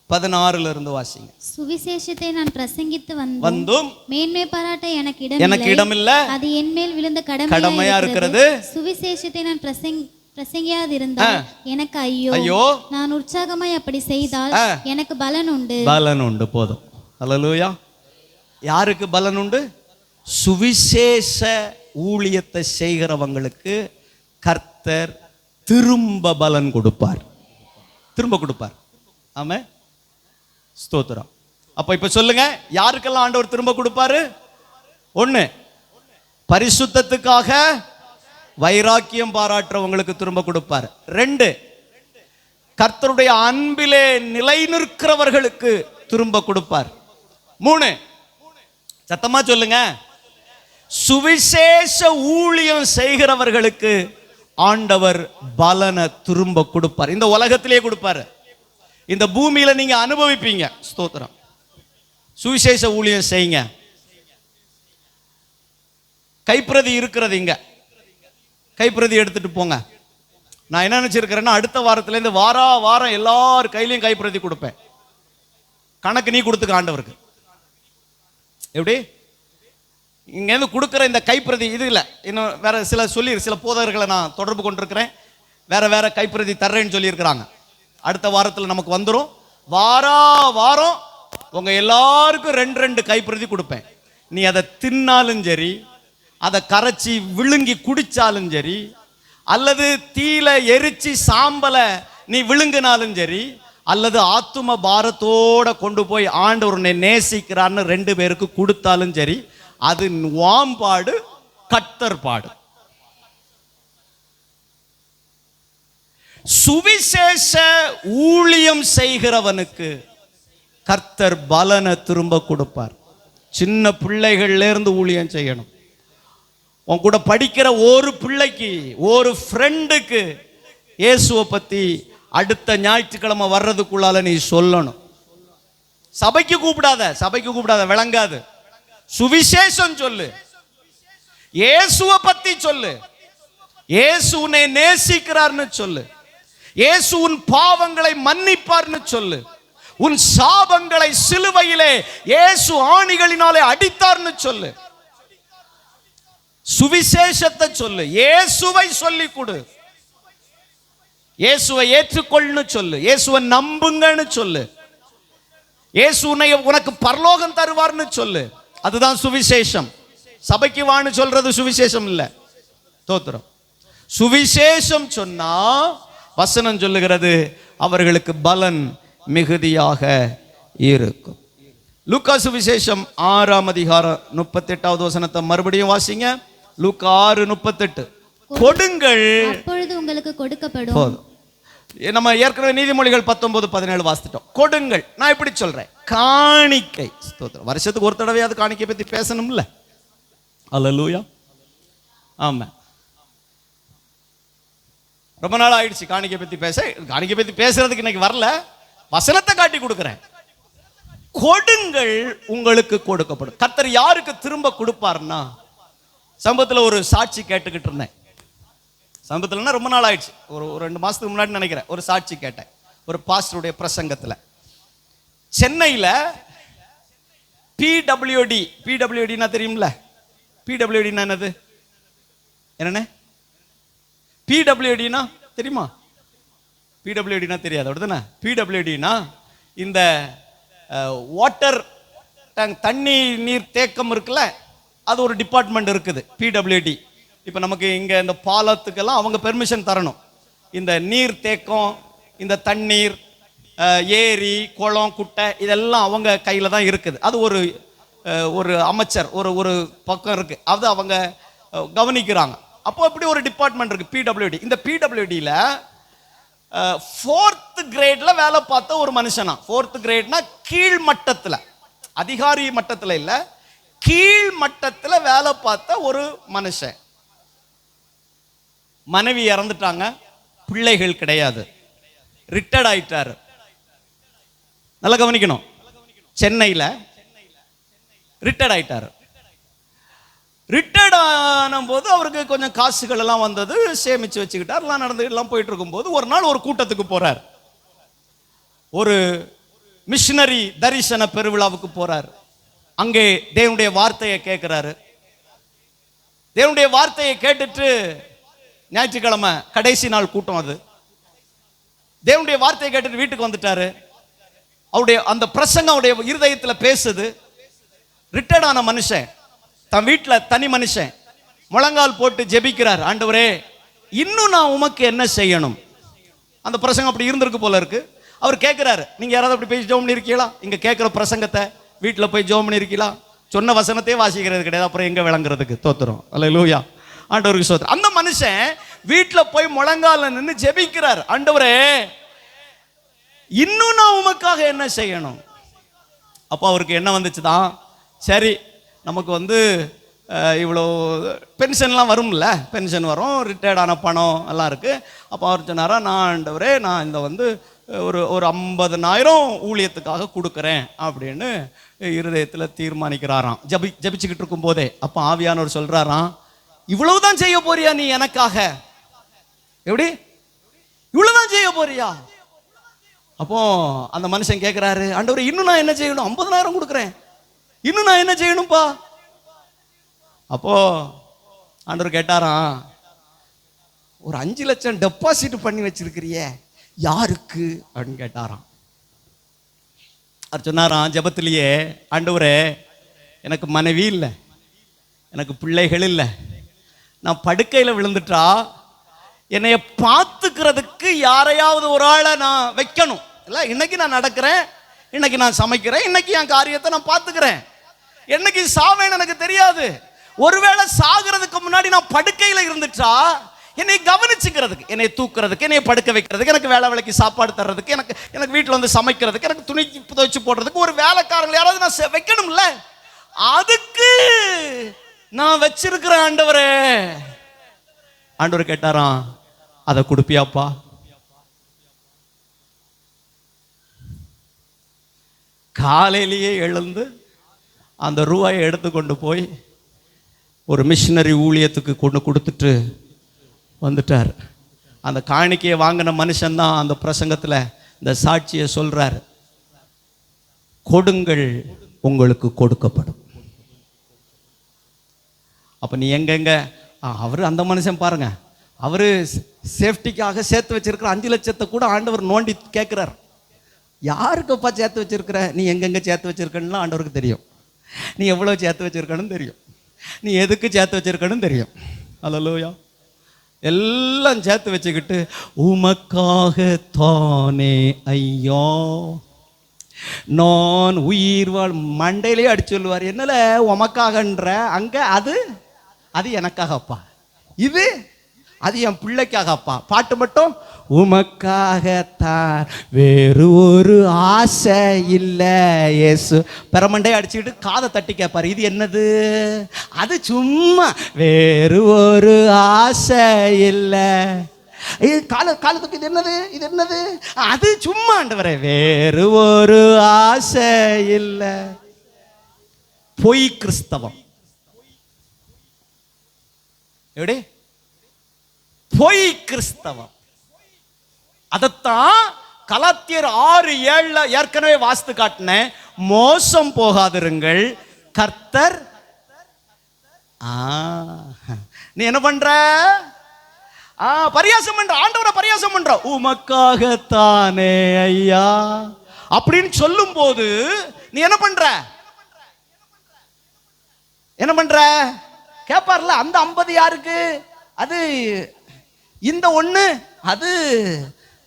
16 வாசிங்க. சுவிசேஷத்தை நான் பிரசங்கித்து வந்தும் மேன்மை பாராட்ட எனக்கு இடமில்ல, அது என் மேல் விழுந்த கடமையா இருக்கிறது. சுவிசேஷத்தை நான் பிரசங்கியாதிருந்தால் எனக்கு ஐயோ. நான் உற்சாகமாய் அப்படி செய்தால் எனக்கு பலன் உண்டு. பலன் உண்டு. போதும். அல்லேலூயா. யாருக்கு பலன் உண்டு? சுவிசேஷ ஊழியத்தை செய்கிறவங்களுக்கு கர்த்தர் திரும்ப பலன் கொடுப்பார், திரும்ப கொடுப்பார். ஆமே, ஸ்தோத்திரம். அப்ப இப்ப சொல்லுங்க, யாருக்கெல்லாம் ஆண்டவர் திரும்ப கொடுப்பாரு? 1, பரிசுத்தத்துக்காக வைராக்கியம் பாராட்டுறவங்களுக்கு திரும்ப கொடுப்பார். 2, கர்த்தருடைய அன்பிலே நிலை நிற்கிறவர்களுக்கு திரும்ப கொடுப்பார். 3, சத்தமா சொல்லுங்க, சுவிசேஷ ஊழியம் செய்கிறவர்களுக்கு ஆண்டவர் பலனை திரும்ப கொடுப்பார். இந்த உலகத்திலே கொடுப்பாரு, இந்த பூமியில நீங்க அனுபவிப்பீங்க. ஸ்தோத்திரம். சுவிசேஷ ஊழியம் செய்யுங்க. கைப்பிரதி இருக்கிறது, இங்க கைப்பிரதி எடுத்துட்டு போங்க. நான் என்ன நினைச்சிருக்கிறேன்னா, அடுத்த வாரத்திலேருந்து வாரம் எல்லார் கையிலையும் கைப்பிரதி கொடுப்பேன். கணக்கு நீ கொடுத்துக்க ஆண்டவருக்கு. எப்படி இங்கேருந்து கொடுக்குற இந்த கைப்பிரதி இது இல்லை, இன்னும் வேற சில போதகர்களை நான் தொடர்பு கொண்டிருக்கிறேன், வேற கைப்பிரதி தர்றேன்னு சொல்லியிருக்கிறாங்க. அடுத்த வாரத்தில் நமக்கு வந்துடும். வாரம் உங்க எல்லாருக்கும் 2 கைப்பிரதி கொடுப்பேன். நீ அதை தின்னாலும் சரி, அதை கரைச்சி விழுங்கி குடிச்சாலும் சரி, அல்லது தீல எரிச்சு சாம்பலை நீ விழுங்கினாலும் சரி, அல்லது ஆத்தும பாரத்தோட கொண்டு போய் ஆண்டவர் உன்னை நேசிக்கிறான்னு 2 பேருக்கு கொடுத்தாலும் சரி, அது வாம்பாடு, கர்த்தர் பாடு. சுவிசேஷ ஊழியம் செய்கிறவனுக்கு கர்த்தர் பலனை திரும்ப கொடுப்பார். சின்ன பிள்ளைகள்ல இருந்து ஊழியம் செய்யணும். உன் கூட படிக்கிற ஒரு பிள்ளைக்கு, ஒரு ஃப்ரெண்டுக்கு இயேசுவை பத்தி அடுத்த ஞாயிற்றுக்கிழமை வர்றதுக்குள்ளால நீ சொல்லணும். சபைக்கு கூப்பிடாத, விளங்காது. சுவிசேஷம் சொல்லு, இயேசுவை பத்தி சொல்லு, இயேசு உன்னை நேசிக்கிறார்னு சொல்லு, இயேசு உன் பாவங்களை மன்னிப்பார்னு சொல்லு, உன் சாபங்களை சிலுவையிலே இயேசு ஆணிகளினாலே அடித்தார்னு சொல்லு. சுவிசேஷத்தை சொல்லு, இயேசுவை சொல்லி கொடு, இயேசுவை ஏற்றுக்கொள்னு சொல்லு, இயேசுவை நம்புங்கன்னு சொல்லு, இயேசு உனக்கு பரலோகம் தருவார்னு சொல்லு. அதுதான் சுவிசேஷம். சபைக்கு வான்னு சொல்றது சுவிசேஷம் இல்ல. தோத்திரம். சுவிசேஷம் சொன்னா வசனம் சொல்லுகிறது, அவர்களுக்கு பலன் மிகுதியாக இருக்கும். லூக்கா சுவிசேஷம் 6ஆம் அதிகாரம் 38வது வசனத்தை மறுபடியும் வாசிங்க. லூக்கா 6:38. கொடுங்கள், அப்பொழுது உங்களுக்கு கொடுக்கப்படும். போதும். நம்ம ஏற்கனவே நீதிமொழிகள் 19:17 வாசிட்டோம். கொடுங்கள். நான் இப்படி சொல்றேன், காணிக்கை. ஸ்தோத்திரம். வருஷத்துக்கு ஒரு தடவையாவது காணிக்கை பத்தி பேசணும்ல. அல்லேலூயா. ஆமா, ரொம்ப நாள் ஆயிடுச்சு காணிக்கை பத்தி பேசுறதுக்கு இன்னைக்கு வரல. வசனத்தை காட்டி கொடுக்கிறேன். கொடுங்கள், உங்களுக்கு கொடுக்கப்படும். கர்த்தர் யாருக்கு திரும்ப கொடுப்பார்னா, சம்பவத்தில் ஒரு சாட்சி கேட்டுக்கிட்டு இருந்தேன். சம்பவத்தில்னா ரொம்ப நாள் ஆயிடுச்சு, ஒரு 2 மாசத்துக்கு முன்னாடி நினைக்கிறேன். ஒரு சாட்சி கேட்டேன் ஒரு பாஸ்டருடைய பிரசங்கத்தில். சென்னையில் பிடபிள்யூடினா தெரியும்ல? பிடபிள்யூடினா என்னது? என்னண்ணே பிடபிள்யூடினா தெரியுமா? பிடபிள்யூடினா தெரியாது அப்படிதானே? பிடபிள்யூடினா இந்த வாட்டர் டேங்க், தண்ணி நீர் தேக்கம் இருக்குல்ல, அது ஒரு டிபார்ட்மெண்ட் இருக்குது, பிடபிள்யூடி. இப்போ நமக்கு இங்கே இந்த பாலத்துக்கெல்லாம் அவங்க பெர்மிஷன் தரணும். இந்த நீர் தேக்கம், இந்த தண்ணீர், ஏரி, குளம், குட்டை, இதெல்லாம் அவங்க கையில் தான் இருக்குது. அது ஒரு அமைச்சர், ஒரு பக்கம் இருக்குது, அது அவங்க கவனிக்கிறாங்க. அப்போ இப்படி ஒரு டிபார்ட்மெண்ட் இருக்குது, பிடபிள்யூடி. இந்த பிடபிள்யூடியில் 4th கிரேடில் வேலை பார்த்த ஒரு மனுஷனா. 4th கிரேட்னா கீழ் மட்டத்தில், அதிகாரி மட்டத்தில் இல்லை, கீழ் மட்டத்தில் வேலை பார்த்த ஒரு மனுஷன். மனைவி இறந்துட்டாங்க, பிள்ளைகள் கிடையாது, ரிட்டையர்ட் ஆயிட்டாரு. நல்லா கவனிக்கணும், சென்னையில் ரிட்டையர்ட் ஆயிட்டாரு. ரிட்டையர்ட் ஆன போது அவருக்கு கொஞ்சம் காசுகள் எல்லாம் வந்தது, சேமிச்சு வச்சுக்கிட்டார், எல்லாம் நடந்து எல்லாம் போயிட்டு இருக்கும்போது ஒரு நாள் ஒரு கூட்டத்துக்கு போறார். ஒரு மிஷனரி தரிசன பெருவிழாவுக்கு போறார். அங்கே தேவனுடைய வார்த்தையை கேட்கிறாரு. தேவனுடைய வார்த்தையை கேட்டுட்டு, ஞாயிற்றுக்கிழமை கடைசி நாள் கூட்டம், அது தேவனுடைய வார்த்தையை கேட்டுட்டு வீட்டுக்கு வந்துட்டாரு. அவருடைய அந்த பிரசங்கம் அவருடைய இருதயத்தில் பேசுது. ரிட்டையர்ட் ஆன மனுஷன் தன் வீட்டில் தனி மனுஷன் முழங்கால் போட்டு ஜெபிக்கிறார். ஆண்டவரே, இன்னும் நான் உமக்கு என்ன செய்யணும்? அந்த பிரசங்கம் அப்படி இருந்திருக்கு போல இருக்கு. அவர் கேட்கிறாரு, நீங்க யாராவது அப்படி போய் ஜெபம் பண்ணிருக்கீங்களா? இங்க கேட்கிற பிரசங்கத்தை வீட்டில் போய் ஜெபம் பண்ணிருக்கீங்களா? சொன்ன வசனத்தையே வாசிக்கிறது கிடையாது, அப்புறம் எங்க விளங்குறதுக்கு? தோத்துறோம். அல்லேலூயா, ஆண்டவருக்கு ஸ்தோத்திரம். அந்த மனுஷன் வீட்டில் போய் முழங்கால நின்று ஜெபிக்கிறார். ஆண்டவரே, இன்னும் நான் உமக்காக என்ன செய்யணும்? அப்போ அவருக்கு என்ன வந்துச்சுதான், சரி நமக்கு இவ்வளோ பென்ஷன்லாம் வரும்ல, பென்ஷன் வரும், ரிட்டையர்ட் ஆன பணம் எல்லாம் இருக்குது. அப்போ அவர் சொன்னாரா, நான் ஆண்டவரே, நான் இந்த ஒரு 50,000 ஊழியத்துக்காக கொடுக்குறேன் அப்படின்னு இருதயத்தில் தீர்மானிக்கிறாராம், ஜபிச்சுக்கிட்டு இருக்கும் போதே. அப்போ ஆவியானவர் சொல்கிறாராம், இவ்வளவுதான் செய்ய போறியா நீ எனக்காக? எப்படி இவ்வளவுதான் செய்ய போறியா? அப்போ அந்த மனுஷன் கேட்குறாரு, ஆண்டவரே, இன்னும் நான் என்ன செய்யணும்? 50,000 கொடுக்குறேன், இன்னும் நான் என்ன செய்யணும்ப்பா? அப்போ ஆண்டவர் கேட்டாராம், ஒரு 5 லட்சம் டெபாசிட் பண்ணி வச்சிருக்கிறியே, யாருக்கு அப்படின்னு கேட்டாராம். அவர் சொன்னாராம் ஜெபத்திலேயே, ஆண்டவரே, எனக்கு மனைவி இல்லை, எனக்கு பிள்ளைகள் இல்லை, நான் படுக்கையில் விழுந்துட்டா என்னைய பார்த்துக்கிறதுக்கு யாரையாவது ஒரு ஆளை நான் வைக்கணும் இல்லை? இன்னைக்கு நான் நடக்கிறேன், இன்னைக்கு நான் சமைக்கிறேன், இன்னைக்கு என் காரியத்தை நான் பார்த்துக்கிறேன், என்னைக்கு சாவேன்னு எனக்கு தெரியாது. ஒருவேளை சாகிறதுக்கு முன்னாடி நான் படுக்கையில் இருந்துட்டா என்னை கவனிச்சுக்கிறதுக்கு, என்னை தூக்குறதுக்கு, என்னை படுக்க வைக்கிறதுக்கு, எனக்கு வேலைக்கு சாப்பாடு தர்றதுக்கு, எனக்கு வீட்டில் சமைக்கிறதுக்கு, எனக்கு துணி துவைச்சு போடுறதுக்கு ஒரு வேலைக்காரங்களை யாராவது நான் வைக்கணும்ல? அதுக்கு நான் வச்சிருக்கிறேன் ஆண்டவரே. ஆண்டவர் கேட்டாராம், அதை கொடுப்பியாப்பா? காலையிலேயே எழுந்து அந்த ரூபாயை எடுத்துக்கொண்டு போய் ஒரு மிஷினரி ஊழியத்துக்கு கொண்டு கொடுத்துட்டு வந்துட்டார். அந்த காணிக்கையை வாங்கின மனுஷன்தான் அந்த பிரசங்கத்தில் இந்த சாட்சியை சொல்றார், கொடுங்கள் உங்களுக்கு கொடுக்கப்படும். அப்போ நீ எங்கெங்க அவர் அந்த மனுஷன் பாருங்க, அவர் சேஃப்டிக்காக சேர்த்து வச்சிருக்கிற 5 லட்சத்தை கூட ஆண்டவர் நோண்டி கேட்குறார், யாருக்குப்பா சேர்த்து வச்சிருக்கிற? நீ எங்கெங்க சேர்த்து வச்சிருக்கன்னு ஆண்டவருக்கு தெரியும், நீ எவ்வளோ சேர்த்து வச்சிருக்கன்னு தெரியும், நீ எதுக்கு சேர்த்து வச்சிருக்கன்னு தெரியும். அல்லேலூயா. எல்லாம் சேர்த்து வச்சுக்கிட்டு, உமக்காக தானே ஐயா நான் உயிர் வாழ், மண்டையிலே அடிச்சு சொல்லுவார். என்னல உமக்காகன்ற, அங்கே அது எனக்காகப்பா, அது என் பிள்ளைக்காகப்பா. பாட்டு மட்டும் உமக்காகத்தான், வேறு ஒரு ஆசை இல்லை இயேசு. பெரமண்டே அடிச்சுக்கிட்டு காதை தட்டி கேட்பாரு, இது என்னது? அது சும்மா வேறு ஒரு ஆசை இல்லை. காலத்துக்கு இது என்னது? அது சும்மா ஆண்டவரே, வேறு ஒரு ஆசை இல்லை. பொய் கிறிஸ்தவம். எப்படி? பொய் கிறிஸ்தவம். அதத்தான் கலாத்தியர் 6:7 ஏற்கனவே வாஸ்து காட்டின, மோசம் போகாதிருங்கள், கர்த்தர். நீ என்ன பண்ற? பரியாசம் பண்ற, ஆண்டவரை பரியாசம் பண்ற. உமக்காகத்தானே ஐயா, அப்படின்னு சொல்லும் போது நீ என்ன பண்ற? என்ன பண்ற? கேட்பார்ல, அந்த 50 யாருக்கு? அது இந்த ஒண்ணு, அது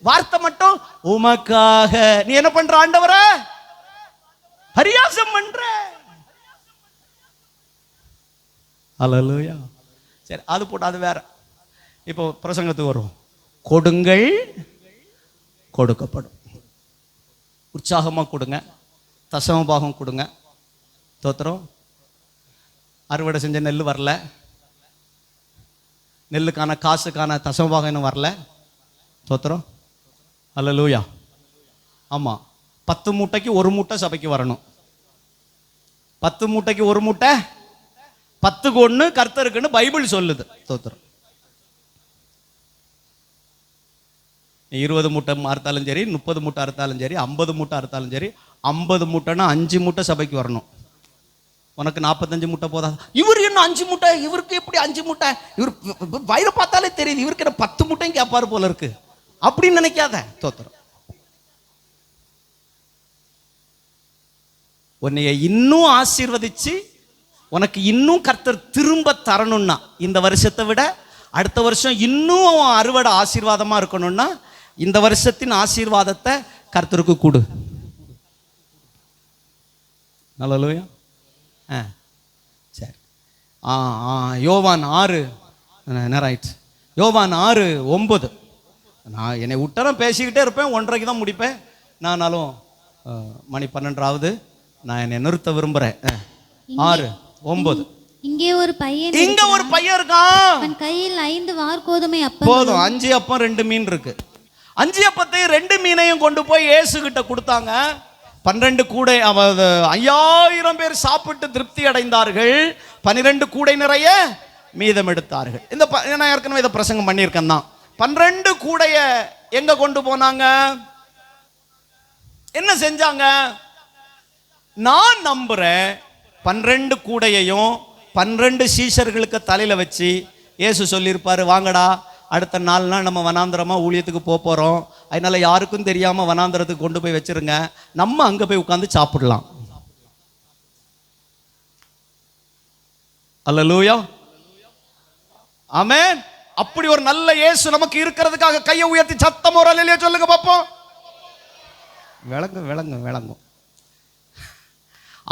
வார்த்தை மட்டும் உமக்காக. நீ என்ன பண்ற? ஆண்டவரே பரியாசம் பண்ற. அல்லேலூயா. சரி, அது போட்டு அது வேற. இப்போ பிரசங்கத்துக்கு வரும். கொடுங்கள் கொடுக்கப்படும். உற்சாகமா கொடுங்க, தசம பாகம் கொடுங்க. தோத்திரம். அறுவடை செஞ்ச நெல் வரல, நெல்லுக்கான காசுக்கான தசம பாகம் இன்னும் வரல. தோத்திரம். அல்லேலூயா. ஆமா, 10 மூட்டைக்கு 1 மூட்டை சபைக்கு வரணும். 10 மூட்டைக்கு 1 மூட்டை, 10க்கு 1 கர்த்தருக்குன்னு பைபிள் சொல்லுது. தோத்திரம். 20 மூட்டை அறுத்தாலும் சரி, 30 மூட்டை அறுத்தாலும் சரி, 50 மூட்டை அறுத்தாலும் சரி, 50 மூட்டைன்னா 5 மூட்டை சபைக்கு வரணும். உனக்கு 45 மூட்டை போதா? இவர் என்ன 5 மூட்டை? இவருக்கு எப்படி 5 மூட்டை? இவர் வயிறு பார்த்தாலே தெரியுது, இவருக்கு என்ன 10 மூட்டையும் கேட்பாரு போல இருக்கு அப்படின்னு நினைக்காத. தோத்திரம். உன்னைய இன்னும் ஆசீர்வதிச்சு உனக்கு இன்னும் கர்த்தர் திரும்ப தரணும்னா, இந்த வருஷத்தை விட அடுத்த வருஷம் இன்னும் அறுவடை ஆசீர்வாதமா இருக்கணும்னா, இந்த வருஷத்தின் ஆசீர்வாதத்தை கர்த்தருக்கு கொடு. நல்லலூயா. சரி. யோவான் 6 நேரம் ஆயிடுச்சு. யோவான் 6:9. நான் என்னை விட்டரம் பேசிக்கிட்டே இருப்பேன், 1:30க்கு தான் முடிப்பேன். நானாலும் மணி 12 நான் என்னை நிறுத்த விரும்புறேன். 6:9. இங்கே ஒரு பையன் இருக்கான். அவன் கையில் 5 வார்கோதுமை அப்பம். போதும், 5 அப்பம் 2 மீன் இருக்கு. 5 அப்பத்தையும் 2 மீனையும் கொண்டு போய் இயேசு கிட்ட கொடுத்தாங்க. 12 கூடை, 5000 பேர் சாப்பிட்டு திருப்தி அடைந்தார்கள். 12 கூடை நிறைய மீதம் எடுத்தார்கள். இந்த நான் ஏற்கனவே இதை பிரசங்கம் பண்ணியிருக்கேன் தான். 12 கூடைய எங்க கொண்டு போனாங்க? என்ன செஞ்சாங்க? நான் நம்புறேன் 12 கூடையையும் 12 சீஷர்களுக்கு தலையில வச்சு இயேசு சொல்லியிருப்பாரு, வாங்கடா அடுத்த 4 நாள் நம்ம வனாந்திரமா ஊழியத்துக்கு போறோம், அதனால யாருக்கும் தெரியாம வனாந்திரத்துக்கு கொண்டு போய் வச்சிருங்க, நம்ம அங்க போய் உட்கார்ந்து சாப்பிடலாம். அல்லேலூயா. ஆமென். அப்படி ஒரு நல்ல இயேசு நமக்கு இருக்கிறதுக்காக கையை உயர்த்தி சத்தம் ஒரு அல்லேலூயா சொல்லுங்க பாப்போம். விளங்கும்.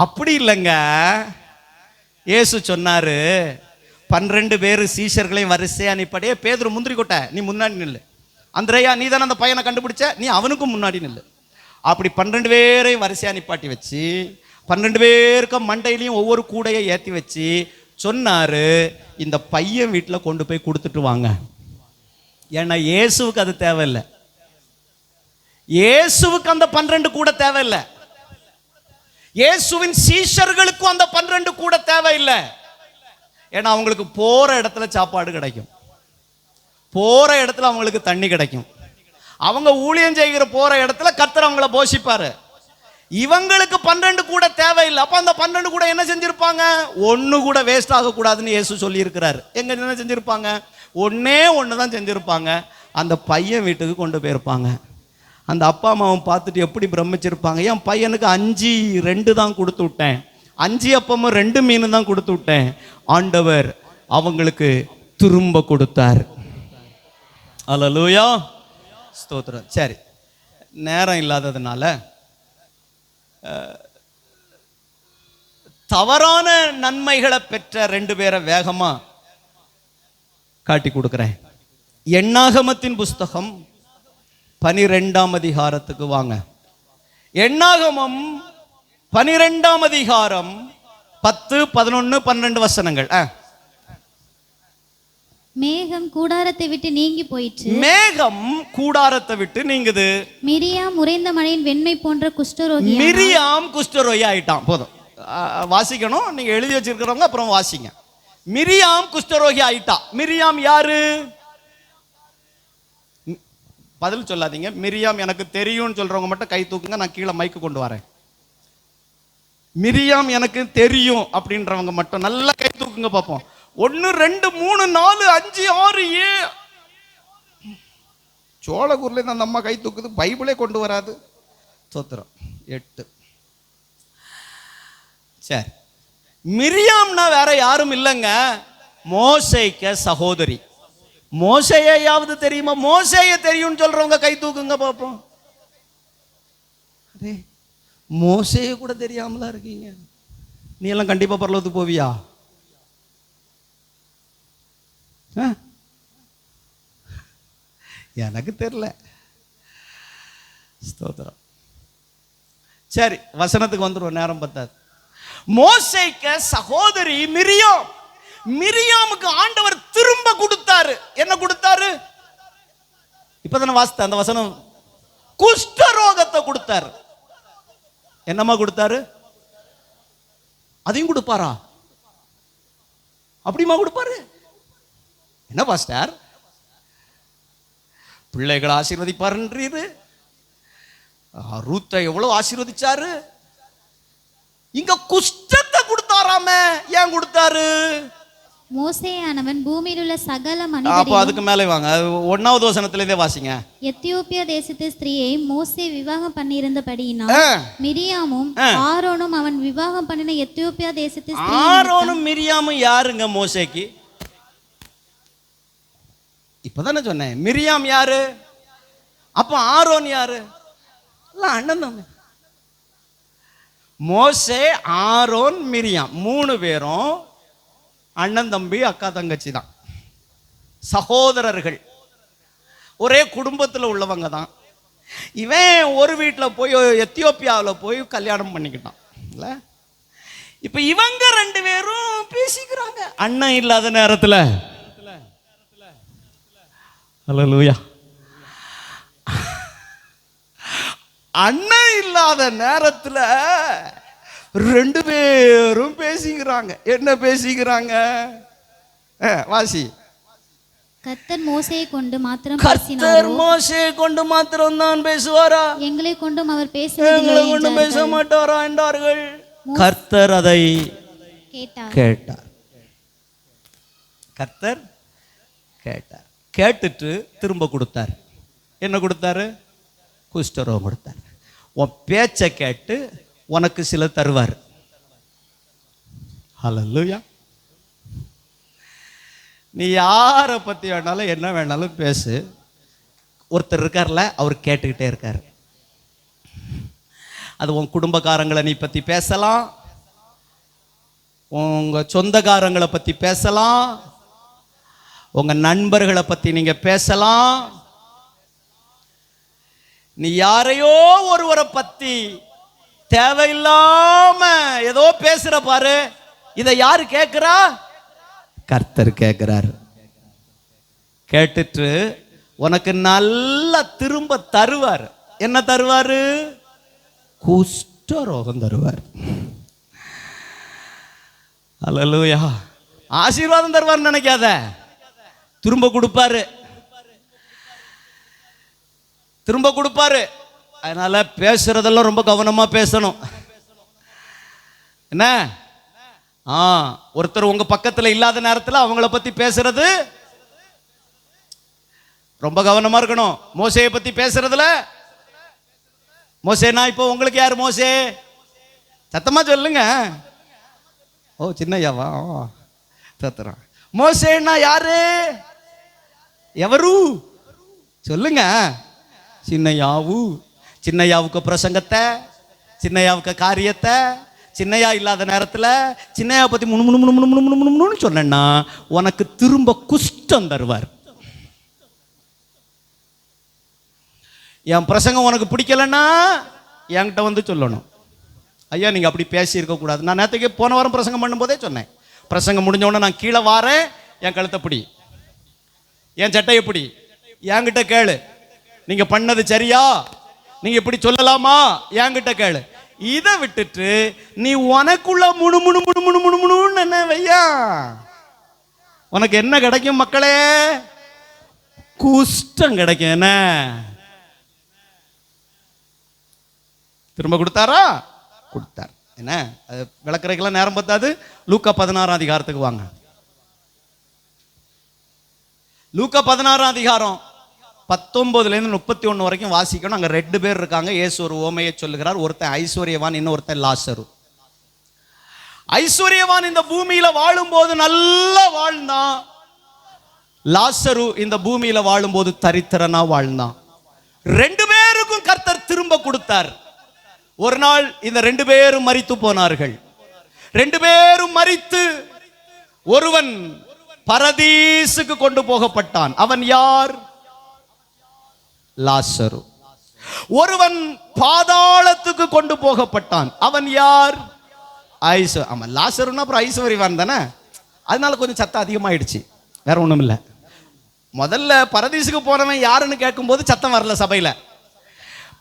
அப்படி இல்லைங்க. இயேசு சொன்னாரு, 12 பேர் சீஷர்களையும் வரிசையா நிப்படியே. பேதுரு முந்திரி கொட்டை, நீ முன்னாடி நில்லு. அந்திரேயா, நீ தானே அந்த பையனை கண்டுபிடிச்ச, நீ அவனுக்கும் முன்னாடி நில்லு. அப்படி 12 பேரையும் வரிசையா நிப்பாட்டி வச்சு 12 பேருக்கும் மண்டையிலையும் ஒவ்வொரு கூடையை ஏற்றி வச்சு சொன்னாரு, இந்த பையன் வீட்டில் கொண்டு போய் கொடுத்துட்டு வாங்க. ஏன்னா இயேசுவுக்கு அது தேவையில்லை. இயேசுவுக்கு அந்த 12 கூட தேவையில்லை. இயேசுவின் சீஷர்களுக்கும் அந்த 12 கூட தேவையில்லை. ஏன்னா அவங்களுக்கு போற இடத்துல சாப்பாடு கிடைக்கும், போற இடத்துல அவங்களுக்கு தண்ணி கிடைக்கும், அவங்க ஊழியம் செய்கிற போற இடத்துல கர்த்தர் அவங்கள போஷிப்பாரு. இவங்களுக்கு 12 கூட தேவையில்லை. அப்ப அந்த 12 கூட என்ன செஞ்சிருப்பாங்க? 1 கூட வேஸ்ட் ஆகக்கூடாதுன்னு இயேசு சொல்லி இருக்கிறாரு. எங்க என்ன செஞ்சிருப்பாங்க? 1 தான் செஞ்சிருப்பாங்க. அந்த பையன் வீட்டுக்கு கொண்டு போயிருப்பாங்க. அந்த அப்பா அம்மாவும் பார்த்துட்டு எப்படி பிரமிச்சிருப்பாங்க, என் பையனுக்கு 5 2 தான் கொடுத்து விட்டேன், 5 அப்பமும் 2 மீன் தான் கொடுத்து விட்டேன், ஆண்டவர் அவங்களுக்கு திரும்ப கொடுத்தார். அல்லேலூயா. ஸ்தோத்திரம். சரி, நேரம் இல்லாததுனால தவறான நன்மைகளை பெற்ற 2 பேரை வேகமா காட்டி கொடுக்கிறேன். எண்ணாகமத்தின் புஸ்தகம் 12ஆம் அதிகாரத்துக்கு வாங்க. எண்ணாகமம் 12ஆம் அதிகாரம் 10, 11, 12 வசனங்கள். மேகம் கூடாரத்தை விட்டு நீங்கி போயிற்று. மேகம் கூடாரத்தை விட்டு நீங்குது. மிரியாம் உறைந்த மழையின் வெண்மை போன்ற குஷ்டரோகி. மிரியாம் குஷ்டரோகி ஆயிட்டான். போதும், வாசிக்கணும், நீங்க எழுதி வச்சிருக்கிறவங்க அப்புறம் வாசிங்க. மிரியாம் குஷ்டரோகி ஆயிட்டா. மிரியாம் யாரு? பதில் சொல்லாதீங்க. மிரியாம் எனக்கு தெரியும்னு சொல்றவங்க மட்டும் கை தூக்குங்க, நான் கீழே மைக்கு கொண்டு வரேன். மிரியாம் எனக்கு தெரியும் அப்படின்றவங்க மட்டும் நல்லா கை தூக்குங்க பார்ப்போம். 1 2 3 4 5 6 7. சோழகூர்ல அந்த அம்மா கை தூக்குது, பைபிளே கொண்டு வராது. ஸ்தோத்திரம். 8. சரி, மிரியாம்னா வேற யாரும் இல்லைங்க, மோசேக்கு சகோதரி. மோசேயாவது தெரியுமா? மோசேய தெரியும்னு சொல்றவங்க கை தூக்குங்க பார்ப்போம். மோசேய கூட தெரியாமலா இருக்கீங்க. நீ எல்லாம் கண்டிப்பா பரலோகத்துக்கு போவியா? எனக்கு தெரியல. ஸ்தோத்திரம். சரி, வசனத்துக்கு வந்துருவோம், நேரம் பத்தாது. மோசேக்கு சகோதரி மிரியாம். மிரியாமுக்கு ஆண்டவர் திரும்ப கொடுத்தாரு. என்ன கொடுத்தாரு? இப்பதானே வாசித்த அந்த வசனம். குஷ்டரோகத்தை கொடுத்தாரு. என்னமா கொடுத்தாரு? அதையும் கொடுப்பாரா? அப்படிமா கொடுப்பாரு? என்ன பாஸ்டர், பிள்ளைகளை ஆசீர்வதிப்பாருன்றீரு, ரூத்தை எவ்வளவு ஆசீர்வதிச்சாரு, இங்க குஷ்டத்தை கொடுத்தாராம. ஏன் கொடுத்தாரு? மோசேயானவன் பூமியில் உள்ள சகல அப்ப மனிதரையும். அதுக்கு மேலே வாங்க, 1வது வசனத்திலே வாசிங்க. எத்தியோப்பியா தேசத்து ஸ்திரீயை மோசே விவாகம் பண்ணியிருந்தபடியினால் மிரியாமும் ஆரோனும் அவன் விவாகம் பண்ணின எத்தியோப்பியா தேசத்து ஸ்திரீ. ஆரோனும் மிரியாமும் யாருங்க மோசேக்கு? இப்பதானே சொன்னேன். மிரியாம் யாரு? அப்ப ஆரோன் யாரு? அண்ணன் தம்பி. மோசே, ஆரோன், மிரியாம் 3 பேரும் அண்ணன் தம்பி, அக்கா தங்கச்சி தான், சகோதரர்கள், ஒரே குடும்பத்தில் உள்ளவங்க தான். இவன் ஒரு வீட்டில் போய் எத்தியோப்பியாவில் போய் கல்யாணம் பண்ணிக்கிட்டான் இல்ல. இப்ப இவங்க 2 பேரும் பேசிக்கிறாங்க அண்ணன் இல்லாத நேரத்தில். ஹல்லேலூயா. அண்ணன் இல்லாத நேரத்தில் 2 பேரும் பேசிக்கிறாங்க. என்ன பேசிக்கிறாங்க? வாசி. கர்த்தர் மோசேயை கொண்டு மாத்திரம் கர்த்தர் மோசேயை கொண்டு மாத்திரம் தான் பேசுவாரா? எங்களை கொண்டும் அவர் எங்களை கொண்டு பேச மாட்டாரா என்றார்கள். கர்த்தர் அதை கேட்டார். கர்த்தர் கேட்டார். கேட்டுட்டு திரும்ப கொடுத்தார். என்ன கொடுத்தாரு? குஷ்டரோகம் கொடுத்தார். உன் பேச்சை கேட்டு உனக்கு சில தருவார். ஹல்லேலூயா. நீ யாரை பத்தி வேணாலும் என்ன வேணாலும் பேசு. ஒருத்தர் இருக்கார்ல, அவர் கேட்டுக்கிட்டே இருக்காரு. அது உன் குடும்பக்காரங்களை நீ பத்தி பேசலாம், உங்க சொந்தக்காரங்களை பத்தி பேசலாம், உங்க நண்பர்களை பத்தி நீங்க பேசலாம். நீ யாரையோ ஒருவரை பத்தி தேவையில்லாம ஏதோ பேசுற பாரு. இதை யாரு கேட்கிறா? கர்த்தர் கேட்கிறார். கேட்டுட்டு உனக்கு நல்லா திரும்ப தருவார். என்ன தருவாரு? குஷ்டரோகம் தருவார். ஹல்லேலூயா. ஆசீர்வாதம் தருவார் நினைக்காத, திரும்ப கொடுப்பாரு. திரும்ப கொடுப்பாரு. அதனால பேசுறதெல்லாம் ரொம்ப கவனமா பேசணும். என்ன? ஒருத்தர் உங்க பக்கத்துல இல்லாத நேரத்தில் அவங்கள பத்தி பேசுறது ரொம்ப கவனமா இருக்கணும். மோசேயை பத்தி பேசுறதுல, மோசேனா இப்போ உங்களுக்கு யாரு மோசே? சத்தமா சொல்லுங்க. ஓ, சின்னையாவா? தத்துறான். மோசேனா யாரு? எவரு? சொல்லுங்க. சின்னையாவு. சின்னையாவுக்கு பிரசங்கத்தை, சின்னையாவுக்கு காரியத்தை, சின்னையா இல்லாத நேரத்தில் சின்னையா பத்தி முணுமுணுன்னு சொன்னா உனக்கு திரும்ப குஷ்டம் தருவார். என் பிரசங்கம் உனக்கு பிடிக்கலன்னா என்கிட்ட வந்து சொல்லணும். ஐயா நீங்க அப்படி பேசி இருக்க கூடாது. நான் நேற்றுக்கு போன வாரம் பிரசங்கம் பண்ணும்போதே சொன்னேன், பிரசங்கம் முடிஞ்ச உடனே நான் கீழே வாரேன், என் கழுத்தை பிடி, என் சட்டையை பிடி, என்கிட்ட கேளு, நீங்க பண்ணது சரியா, நீங்க இப்படி சொல்லலாமா, என்கிட்ட கேளு. இதை விட்டுட்டு நீ உனக்குள்ள முணு முணு முணு முணு முணு முணுன்னு என்ன வையா, உனக்கு என்ன கிடைக்கும் மக்களே? குஷ்டம் கிடைக்கும். என்ன திரும்ப கொடுத்தாரா? கொடுத்தார். என்ன அது விளக்குறதுக்கெல்லாம் நேரம் பத்தாது. லூக்கா 16ஆம் அதிகாரத்துக்கு வாங்க. லூக்கா 16ஆம் அதிகாரம் 19 31 வரைக்கும் வாசிக்கணும். அங்க 2 பேர் இருக்காங்க. இயேசு ஒரு உவமையை சொல்லுகிறார். ஒருத்தன் ஐஸ்வர்யவான், இன்னொருத்தன் லாசரு. ஐஸ்வர்யவான் இந்த பூமியில வாழும்போது நல்லா வாழ்ந்தான். லாசரு இந்த பூமியில வாழும்போது தரித்திரனா வாழ்ந்தான். 2 பேருக்கும் கர்த்தர் திரும்ப கொடுத்தார். ஒரு நாள் இந்த 2 பேரும் மரித்து போனார்கள். 2 பேரும் மரித்து ஒருவன் பரதீசுக்கு கொண்டு போகப்பட்டான். அவன் யார்? லாசரு. ஒருவன் பாதாளத்துக்கு கொண்டு போகப்பட்டான். அவன் யார்? ஆமா, லாசருன்னா அப்புறம் ஐஸ்வர்யவான் தானே, அதனால கொஞ்சம் சத்தம் அதிகமாயிடுச்சு, வேற ஒண்ணும் இல்லை. முதல்ல பரதீசுக்கு போனவன் யாருன்னு கேட்கும்போது சத்தம் வரல சபையில.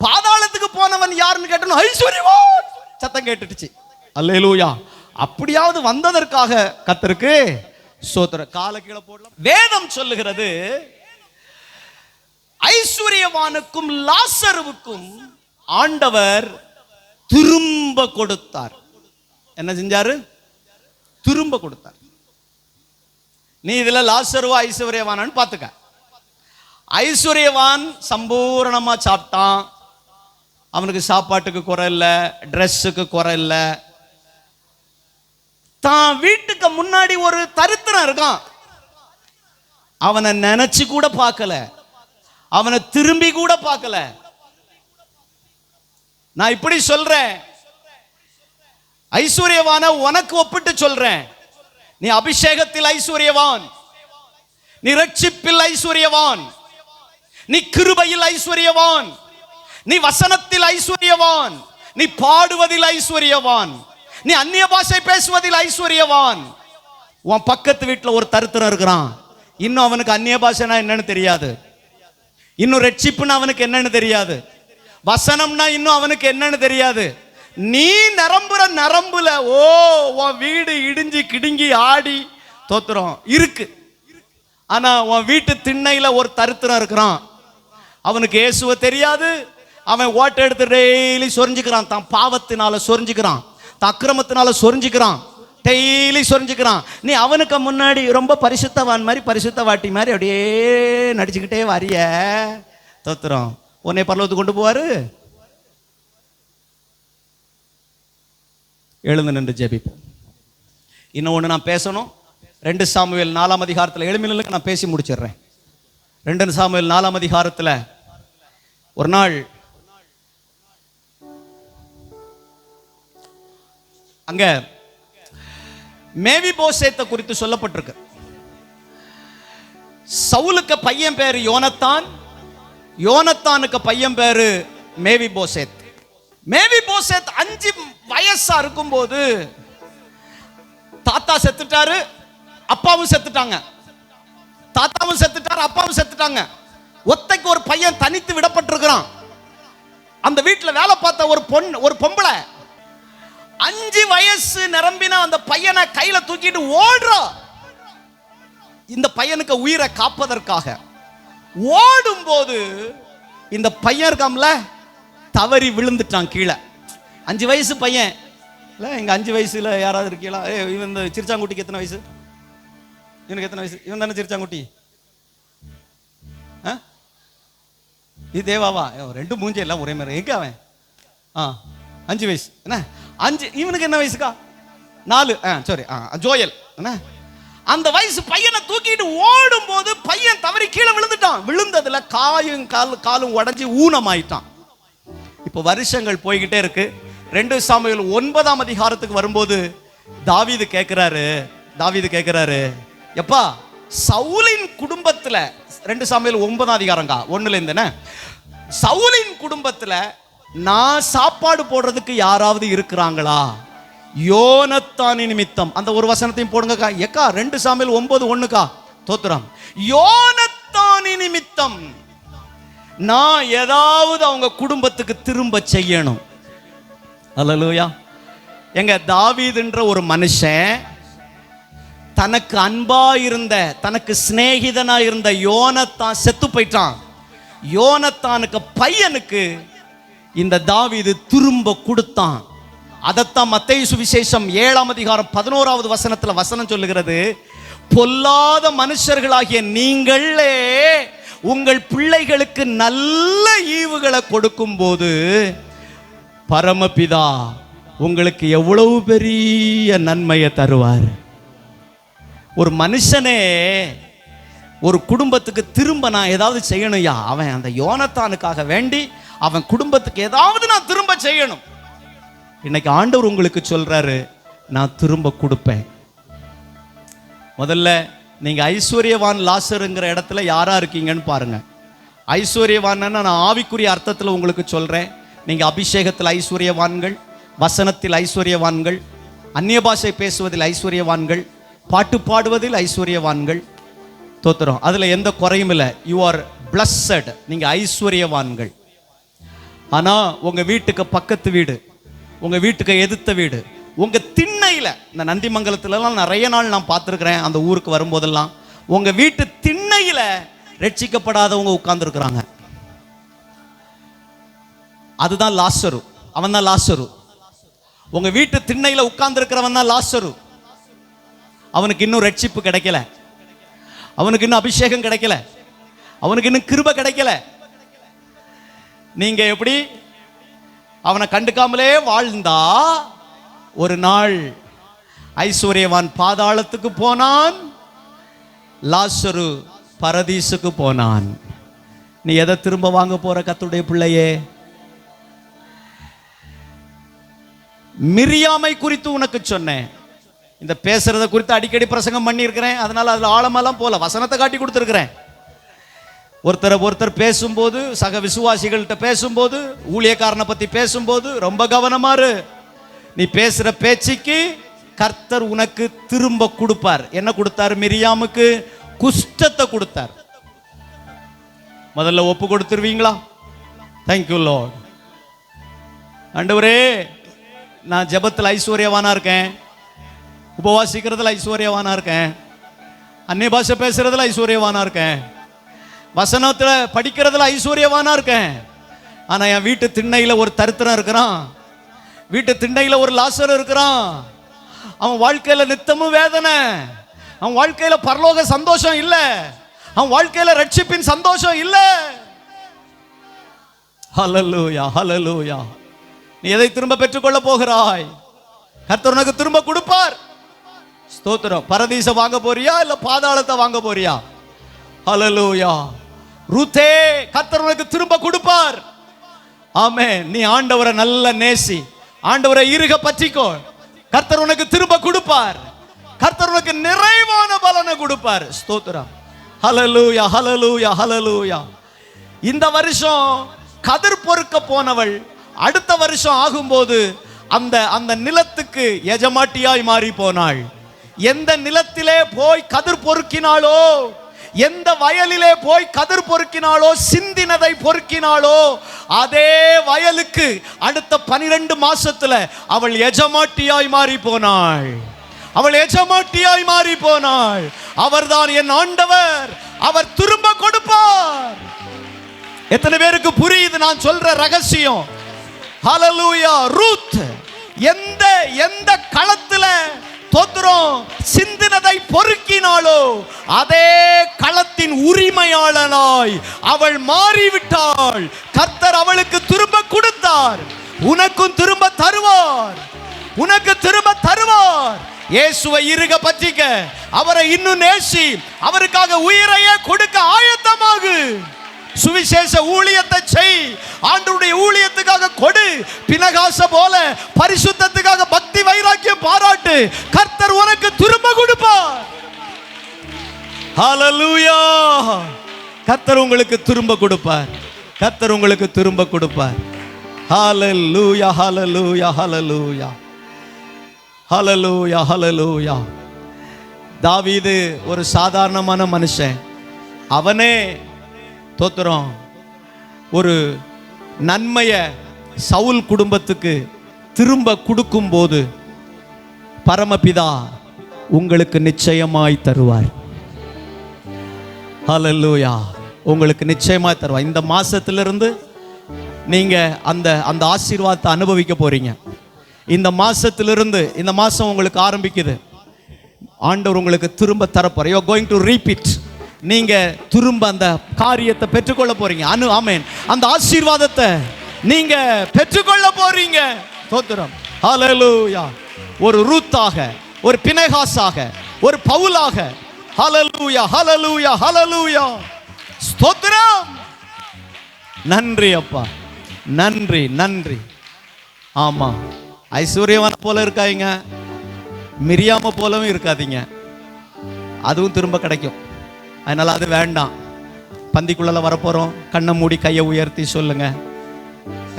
பாதாளத்துக்கு போனவன் யாருன்னு கேட்டணும் ஐஸ்வர்யவான் சத்தம் கேட்டுடுச்சு. அல்லேலூயா. அப்படியாவது வந்ததற்காக கர்த்தருக்கு ஸ்தோத்திரம். கால கீழே போடலாம். வேதம் சொல்லுகிறது, ஐஸ்வர்யவானுக்கும் லாசருவுக்கும் ஆண்டவர் திரும்ப கொடுத்தார். என்ன செஞ்சாரு? திரும்ப கொடுத்தார். நீ இதுல லாசருவா ஐஸ்வர்யவானான்னு பாத்துக்க. ஐஸ்வர்யவான் சம்பூர்ணமா சாப்பிட்டான். அவனுக்கு சாப்பாட்டுக்கு குறை இல்லை, ட்ரெஸ்ஸுக்கு குறை இல்லை. தான் வீட்டுக்கு முன்னாடி ஒரு தரித்திரம் இருக்கான், அவனை நினைச்சு கூட பார்க்கல, அவனை திரும்பி கூட பார்க்கல. நான் இப்படி சொல்றேன், ஐஸ்வர்யவான உனக்கு ஒப்பிட்டு சொல்றேன். நீ அபிஷேகத்தில் ஐஸ்வர்யவான், நீ ரட்சிப்பில் ஐஸ்வர்யவான், நீ கிருபையில் ஐஸ்வர்யவான், நீ வசனத்தில் ஐஸ்வர்யவான், நீ பாடுவதில் ஐஸ்வர்யவான், நீ அந்நிய பாஷை பேசுவதில் ஐஸ்வர்யவான். உன் பக்கத்து வீட்டில் ஒரு தரித்திரம் இருக்கிறான், இன்னும் அவனுக்கு அந்நிய பாஷைனா என்னன்னு தெரியாது, இன்னும் ரட்சிப்புனா அவனுக்கு என்னன்னு தெரியாது, வசனம்னா இன்னும் அவனுக்கு என்னன்னு தெரியாது. நீ நிரம்புற நரம்புல உன் வீடு இடிஞ்சு கிடுங்கி ஆடி தோத்துறோம் இருக்கு. ஆனா உன் வீட்டு திண்ணையில ஒரு தரித்திரம் இருக்கிறான், அவனுக்கு இயேசுவ தெரியாது. அவன் ஓட்டை எடுத்து டெய்லி சொரிஞ்சுக்கிறான், தான் பாவத்தினால சொரிஞ்சுக்கிறான், தான் அக்கிரமத்தினால சொரிஞ்சுக்கிறான், டெய்லி சொரிஞ்சுக்கிறான். நீ அவனுக்கு முன்னாடி ரொம்ப பரிசுத்தவான் மாதிரி பரிசுத்த வாட்டி மாதிரி அப்படியே நடிச்சுக்கிட்டே வரிய தோத்துறோம். உன்னை பரலோகத்துக்கு கொண்டு போவாரு. எழுந்து நின்று ஜெபிப்போம். இன்னும் ஒன்று நான் பேசணும். 2 சாமுவேல் 4ஆம் அதிகாரத்தில் எழுமினுக்கு நான் பேசி முடிச்சிடுறேன். 2 சாமுவேல் 4ஆம் அதிகாரத்தில் ஒரு நாள் அங்க மேவிபோசேத்தை குறித்து சொல்லப்பட்டிருக்கு. சவுலுக்கு பையன் பேரு யோனத்தான், யோனத்தானுக்கு பையன் பேரு மேவிபோசேத். மேவிபோசேத் 5 வயசா இருக்கும்போது தாத்தா செத்துட்டாரு, அப்பாவும் செத்துட்டாங்க. தாத்தாவும் செத்துட்டாரு, அப்பாவும் செத்துட்டாங்க. ஒத்தைக்கு ஒரு பையன் தனித்து விடப்பட்டிருக்கிறான். அந்த வீட்டில் வேலை பார்த்த ஒரு பொம்பளை 5 வயசு நிரம்பின அந்த பையனை கையில தூக்கிட்டு ஓடுறா. இந்த பையனுக்கு உயிரை காப்பதற்காக ஓடும் போது இந்த பையன் இருக்காம்ல தவறி விழுந்துட்டான் கீழே. 5 வயசு பையன் இல்லை, எங்க 5 வயசுல யாராவது இருக்கீங்களா? இவன் இந்த சிறுச்சாங்குட்டிக்கு எத்தனை வயசு? இவனுக்கு எத்தனை வயசு? இவன் தானே சிறுச்சாங்குட்டி. இது தேவாவா? 2 மூஞ்சி எல்லாம் ஒரே மாதிரி. எங்க அவன்? 5 வயசு என்ன? 5. இவனுக்கு என்ன வயசுக்கா? 4. சரி, ஜோயல் என்ன? அந்த வயசு பையனை தூக்கிட்டு ஓடும் போது பையன் தவறி கீழே விழுந்துட்டான். விழுந்ததுல காலும் உடஞ்சி ஊனமாயிட்டான். இப்போ வருஷங்கள் போய்கிட்டே இருக்கு. 2 சாமுவேல் 9ஆம் அதிகாரத்துக்கு வரும்போது தாவீது கேட்கிறாரு, எப்பா சவுலின் குடும்பத்துல 2 சாமுவேல் 9ஆம் அதிகாரங்க 1ல இருந்தேன, சவுலின் குடும்பத்துல நான் சாப்பாடு போடுறதுக்கு யாராவது இருக்கிறாங்களா? யோனத்தானி நிமித்தம். அந்த ஒரு வசனத்தையும் போடுங்கக்கா. எக்கா 2 சாமுவேல் 9:1 தோத்திரம். யோனத்தானி நிமித்தம் நான் ஏதாவது அவங்க குடும்பத்துக்கு திரும்ப செய்யணும். அல்லேலூயா. எங்க தாவீதுன்ற ஒரு மனுஷன் தனக்கு அன்பா இருந்த, தனக்கு சிநேகிதனா இருந்த யோனத்தான் செத்து போயிட்டான். யோனத்தானுக்கு பையனுக்கு இந்த தாவீது திரும்ப கொடுத்தான். அதத்தான் மத்தேயு சுவிசேஷம் 7ஆம் அதிகாரம் 11வது வசனத்துல வசனம் சொல்லுகிறது, பொல்லாத மனுஷர்களாகிய நீங்களே உங்கள் பிள்ளைகளுக்கு நல்ல ஈவுகளை கொடுக்கும்போது பரமபிதா உங்களுக்கு எவ்வளவு பெரிய நன்மையை தருவார். ஒரு மனுஷனே ஒரு குடும்பத்துக்கு திரும்ப நான் ஏதாவது செய்யணும்யா, அவன் அந்த யோனத்தானுக்காக வேண்டி அவன் குடும்பத்துக்கு ஏதாவது நான் திரும்ப செய்யணும். இன்னைக்கு ஆண்டவர் உங்களுக்கு சொல்றாரு, நான் திரும்ப கொடுப்பேன். முதல்ல நீங்க ஐஸ்வர்யவான் லாசருங்கிற இடத்துல யாரா இருக்கீங்கன்னு பாருங்க. ஐஸ்வர்யவான் நான் ஆவிக்குரிய அர்த்தத்தில் உங்களுக்கு சொல்றேன். நீங்க அபிஷேகத்தில் ஐஸ்வர்யவான்கள், வசனத்தில் ஐஸ்வர்யவான்கள், அந்நிய பாஷை பேசுவதில் ஐஸ்வர்யவான்கள், பாட்டு பாடுவதில் ஐஸ்வர்யவான்கள். தோத்திரம், அதுல எந்த குறையும் இல்லை. யூ ஆர் பிளஸ்ஸட், நீங்க ஐஸ்வர்யவான்கள். ஆனா உங்க வீட்டுக்கு பக்கத்து வீடு, உங்க வீட்டுக்கு எதிர்த்த வீடு, உங்க திண்ணையில, இந்த நந்திமங்கலத்துலலாம் நிறைய நாள் நான் பார்த்துருக்கிறேன், அந்த ஊருக்கு வரும்போதெல்லாம் உங்க வீட்டு திண்ணையில ரட்சிக்கப்படாதவங்க உட்கார்ந்துருக்கிறாங்க. அதுதான் லாசரு, அவன் தான் லாசரு. உங்க வீட்டு திண்ணையில உட்கார்ந்து இருக்கிறவன் தான் லாசரு. அவனுக்கு இன்னும் ரட்சிப்பு கிடைக்கல, அவனுக்கு இன்னும் அபிஷேகம் கிடைக்கல, அவனுக்கு இன்னும் கிருபை கிடைக்கல. நீங்க எப்படி அவனை கண்டுக்காமலே வாழ்ந்தா ஒரு நாள் ஐஸ்வர்யவான் பாதாளத்துக்கு போனான், லாசரு பரதீசுக்கு போனான். நீ எதை திரும்ப வாங்க போற கர்த்தருடைய பிள்ளையே? மிரியாமை குறித்து உனக்கு சொன்னேன். இந்த பேசுறத குறித்து அடிக்கடி பிரசங்கம் பண்ணியிருக்கிறேன், அதனால அதுல ஆழமெல்லாம் போல, வசனத்தை காட்டி கொடுத்துருக்கிறேன். ஒருத்தர் பேசும்போது, சக விசுவாசிகள்கிட்ட பேசும்போது, ஊழியக்காரனை பத்தி பேசும்போது ரொம்ப கவனமா இரு. நீ பேசுற பேச்சுக்கு கர்த்தர் உனக்கு திரும்ப கொடுப்பார். என்ன கொடுத்தார்? மிரியாமுக்கு குஷ்டத்தை கொடுத்தார். முதல்ல ஒப்பு கொடுத்துருவீங்களா? Thank you Lord. ஆண்டவரே, நான் ஜெபத்தில் ஐஸ்வர்யவானா இருக்கேன், உபவாசிக்கிறதுல ஐஸ்வர்யவானா இருக்கேன், அந்நிய பாஷை பேசுறதுல ஐஸ்வர்யவானா இருக்கேன், வசனத்துல படிக்கிறதுல ஐஸ்வர்யவானா இருக்கேன். ஆனா என் வீட்டு திண்ணையில ஒரு தரித்திரம் இருக்கிறான், வீட்டு திண்ணையில ஒரு லாசர் இருக்கிறான். அவன் வாழ்க்கையில நித்தமும் வேதனை, அவன் வாழ்க்கையில பரலோக சந்தோஷம் இல்ல, அவன் வாழ்க்கையில ரட்சிப்பின் சந்தோஷம் இல்ல. ஹல்லேலூயா, ஹல்லேலூயா. நீ எதை திரும்ப பெற்றுக்கொள்ள போகிறாய்? கர்த்தர் உனக்கு திரும்ப கொடுப்பார். ஸ்தோத்திரம். பரதீச வாங்க போறியா இல்ல பாதாளத்தை வாங்க போறியா? ஹல்லேலூயா. ரூத்தே, கர்த்தர் உனக்கு திரும்ப கொடுப்பார். ஆமென். நீ ஆண்டவரை நல்ல நேசி, ஆண்டவரை இறுக பற்றிக்கோ. கர்த்தர் உனக்கு திரும்ப கொடுப்பார். கர்த்தர் உனக்கு நிறைவான பலனை கொடுப்பார். ஸ்தோத்திரம். ஹல்லேலூயா, ஹல்லேலூயா, ஹல்லேலூயா. இந்த வருஷம் கதிர் பொறுக்க போனவள் அடுத்த வருஷம் ஆகும்போது அந்த நிலத்துக்கு எஜமாட்டியாய் மாறி போனாள். எந்த நிலத்திலே போய் கதிர் பொறுக்கினாளோ, எந்த வயலிலே போய் கதிர் பொறுக்கினாளோ, சிந்தினதை பொறுக்கினாளோ, அதே வயலுக்கு அடுத்த 12 மாசத்துல அவள் எஜமாட்டியாய் மாறி போனாள். அவள் எஜமாட்டியாய் மாறி போனாள். அவர்தான் என் ஆண்டவர், அவர் திரும்ப கொடுப்பார். எத்தனை பேருக்கு புரியுது நான் சொல்ற ரகசியம்? ஹல்லேலூயா. ரூத் எந்த களத்துல தோத்திரம் சிந்தினதை பொறுக்கினாளோ அதே களத்தின் உரிமையாளனாய் அவள் மாறிவிட்டாள். கர்த்தர் அவளுக்கு திரும்ப கொடுத்தார். உனக்கும் திரும்ப தருவார், உனக்கு திரும்ப தருவார். இயேசுவை இறுக பற்றிக்க, அவரை இன்னும் நேசி, அவருக்காக உயிரையே கொடுக்க ஆயத்தமாகு. சுவிசேஷ ஊழியத்தை செய், ஆண்டவருடைய ஊழியத்துக்காக கொடு. பினகாச போல பரிசுத்தத்துக்காக பக்தி வைராக்கியம் பாராட்டு. கர்த்தர் உனக்கு திரும்ப கொடுப்பார். ஹல்லேலூயா. கர்த்தர் உங்களுக்கு திரும்ப கொடுப்பார். கர்த்தர் உங்களுக்கு திரும்ப கொடுப்பார். ஹல்லேலூயா, ஹல்லேலூயா, ஹல்லேலூயா, ஹல்லேலூயா, ஹல்லேலூயா. தாவீது ஒரு சாதாரணமான மனுஷன். அவனே தோத்திரம் ஒரு நன்மைய சவுல் குடும்பத்துக்கு திரும்ப கொடுக்கும் போது பரமபிதா உங்களுக்கு நிச்சயமாய் தருவார். ஹல்லேலூயா. உங்களுக்கு நிச்சயமாய் தருவார். இந்த மாசத்திலிருந்து நீங்க அந்த ஆசீர்வாதத்தை அனுபவிக்க போறீங்க. இந்த மாசத்திலிருந்து, இந்த மாசம் உங்களுக்கு ஆரம்பிக்குது, ஆண்டவர் உங்களுக்கு திரும்ப தரப்போறார். You are going to reap it. நீங்க திரும்ப அந்த காரியத்தை பெற்றுக்கொள்ள போறீங்க. ஆமென். அந்த ஆசீர்வாதத்தை நீங்க பெற்றுக்கொள்ள போறீங்க. ஸ்தோத்திரம். ஹல்லேலூயா. ஒரு ரூத்தாக, ஒரு பினெகாசாக, ஒரு பவுலாக. ஹல்லேலூயா, ஹல்லேலூயா, ஹல்லேலூயா. ஸ்தோத்திரம். நன்றி அப்பா, நன்றி, நன்றி. ஆமா, ஐஸ்வர்யவான போல இருக்காதீங்க, மிரியாம போலவும் இருக்காதீங்க. அதுவும் திரும்ப கிடைக்கும். அதனால அது வேண்டாம். பந்திக்குள்ள வரப்போறோம். கண்ணை மூடி கையை உயர்த்தி சொல்லுங்க,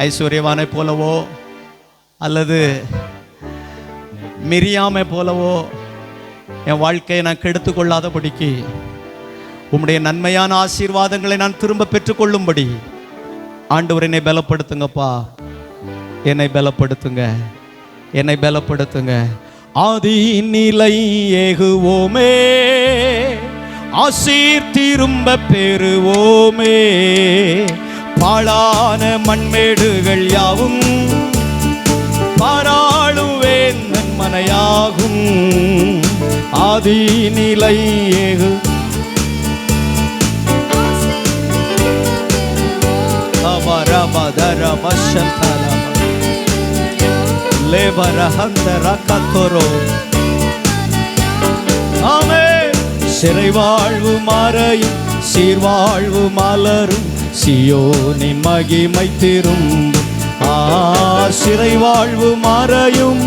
ஐஸ்வர்யவானை போலவோ அல்லது மிரியாமை போலவோ என் வாழ்க்கையை நான் கெடுத்து கொள்ளாதபடிக்கு உம்முடைய நன்மையான ஆசீர்வாதங்களை நான் திரும்ப பெற்றுக்கொள்ளும்படி ஆண்டவர் என்னை பலப்படுத்துங்கப்பா, என்னை பலப்படுத்துங்க, என்னை பலப்படுத்துங்க. ஆதி நிலை ஏகுவோமே, ஆசீர் திரும்ப பெறுவோமே, பாழான மண்மேடுகள் யாவும் பாராளுவேன் நன்மனையாகும். ஆதி நிலை ஏகு சிறை வாழ்வு மாறையும் சீர்வாழ்வு மலரும் சியோனின் மகிமை திரும்பும். சிறை வாழ்வு மாறையும்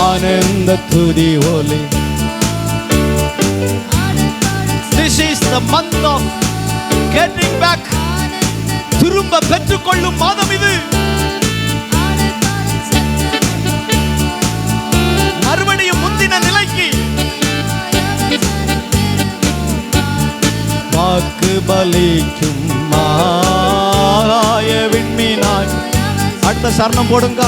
ஆனந்த துதி ஒலி. This is the month of getting back. திரும்ப பெற்றுக்கொள்ளும் மாதம் இது. மறுபடியும் முந்தின நிலைக்கு வாக்கு பலிக்கும் மாய விண்மீனாய். அடுத்த சரணம் போடுங்க.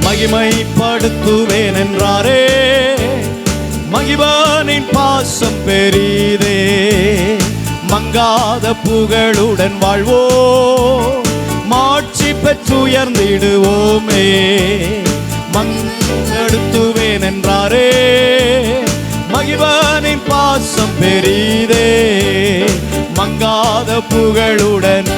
மகிமைப்படுத்துவேன் என்றாரே, மகிவானின் பாசம் பெரிதே. மங்காத புகழுடன் வாழ்வோ, மாட்சி பெற்றுயர்ந்திடுவோமே. மங்கெடுத்துவேன் என்றாரே, மகிவானின் பாசம் பெரிதே. மங்காத புகழுடன்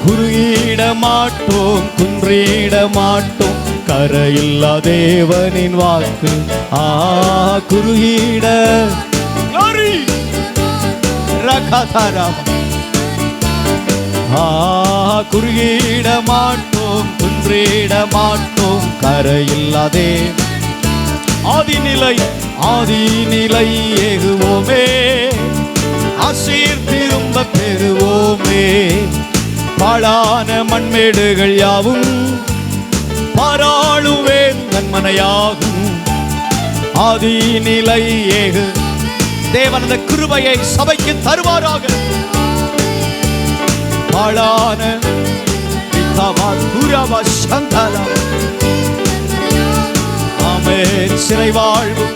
குறுகிட மாட்டோம், குன்றிட மாட்டோம், கரையில்லா தேவனின் வாக்கு. குறுகிட குறுகிட மாட்டோம், குன்றிட மாட்டோம், கரையில்லாதே. ஆதிநிலை ஆதிநிலை ஏகுவோமே, ஆசீர் திரும்ப பெறுவோமே. பாழான மண்மேடுகள் யாவும் பாராளுவேன் நன்மனையாகும். ஆதிநிலை ஏகு. தேவன் அந்த கிருபையை சபைக்கு தருவாராக. பாழான ஆமென். சிறை வாழ்வு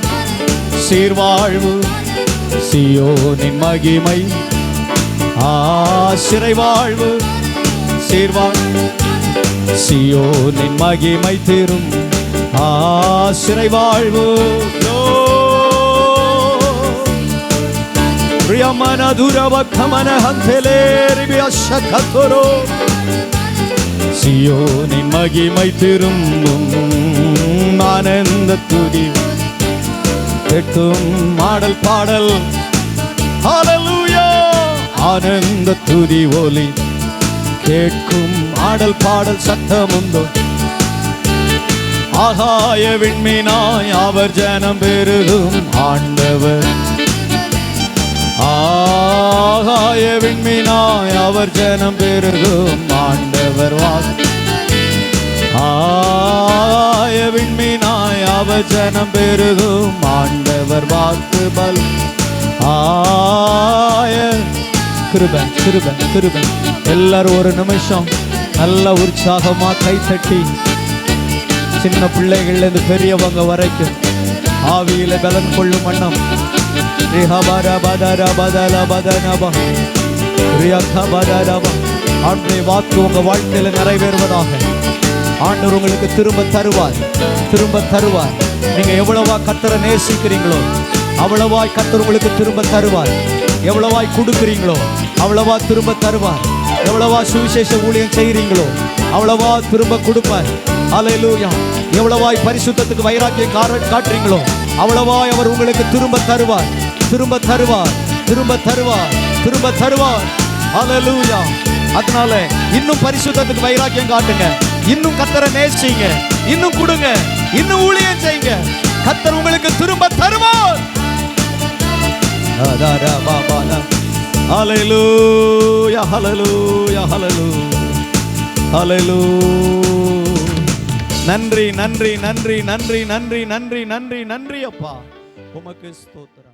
சீர்வாழ்வு சியோனின் மகிமை. சிறை வாழ்வு சீர்வாழ்வு சியோனின் மகிமை தரும். சிறை வாழ்வு சியோனின் மகிமை திரும்பும். ஆனந்த துதி கேட்கும் மாடல் பாடல். ஹல்லேலூயா. ஆனந்த துதி ஒலி கேட்கும் ஆடல் பாடல் சத்தமுண்டோ. ஆகாய விண்மீனாய் அவர் ஜனம் பெருகும் ஆண்டவர். ஆகாய விண்மீனாய் அவர் ஜனம் பெருகும் ஆண்டவர் வாக்கு. ஆகாய விண்மீனாய் அவர் ஜனம் பெருகும் ஆண்டவர் வாக்கு பல். கிருபன் கிருபன் கிருபன். எல்லாரும் ஒரு நிமிஷம் நல்ல உற்சாகமா கை தட்டி, சின்ன பிள்ளைகள்ல இருந்து பெரியவங்க வரைக்கும் ஆவியில பலன் கொள்ளும் வண்ணம் ஆண்டவருடைய வாக்கு உங்க வாழ்க்கையில நிறைவேறுவதாக. ஆண்டவர் உங்களுக்கு திரும்ப தருவார், திரும்ப தருவார். நீங்க எவ்வளவா கர்த்தரை நேசிக்கிறீங்களோ அவ்வளவாய் கர்த்தர் உங்களுக்கு திரும்ப தருவார். எவ்வளவாய் கொடுக்குறீங்களோ அவ்வளவா திரும்ப தருவார். எவ்வளவா சுவிசேஷ ஊழியம் செய்கிறீங்களோ அவ்வளவா திரும்ப கொடுப்பார். அல்லேலூயா. எவ்வளவாய் பரிசுத்தத்துக்கு வைராக்கியம் காட்டுறீங்களோ அவ்வளவாய் அவர் உங்களுக்கு திரும்ப தருவார், திரும்ப தருவார், திரும்ப தருவார், திரும்ப தருவார். அல்லேலூயா. அதனால இன்னும் பரிசுத்தத்துக்கு வைராக்கியம் காட்டுங்க, இன்னும் கர்த்தரை நேசிங்க, இன்னும் கொடுங்க, இன்னும் ஊழியம் செய்யுங்க. கர்த்தர் உங்களுக்கு திரும்ப தருவார். ஹல்லேலூயா, ஹல்லேலூயா, ஹல்லேலூயா, ஹல்லேலூயா. நன்றி, நன்றி, நன்றி, நன்றி, நன்றி, நன்றி, நன்றி, நன்றி அப்பா, உமக்கு ஸ்தோத்திரம்.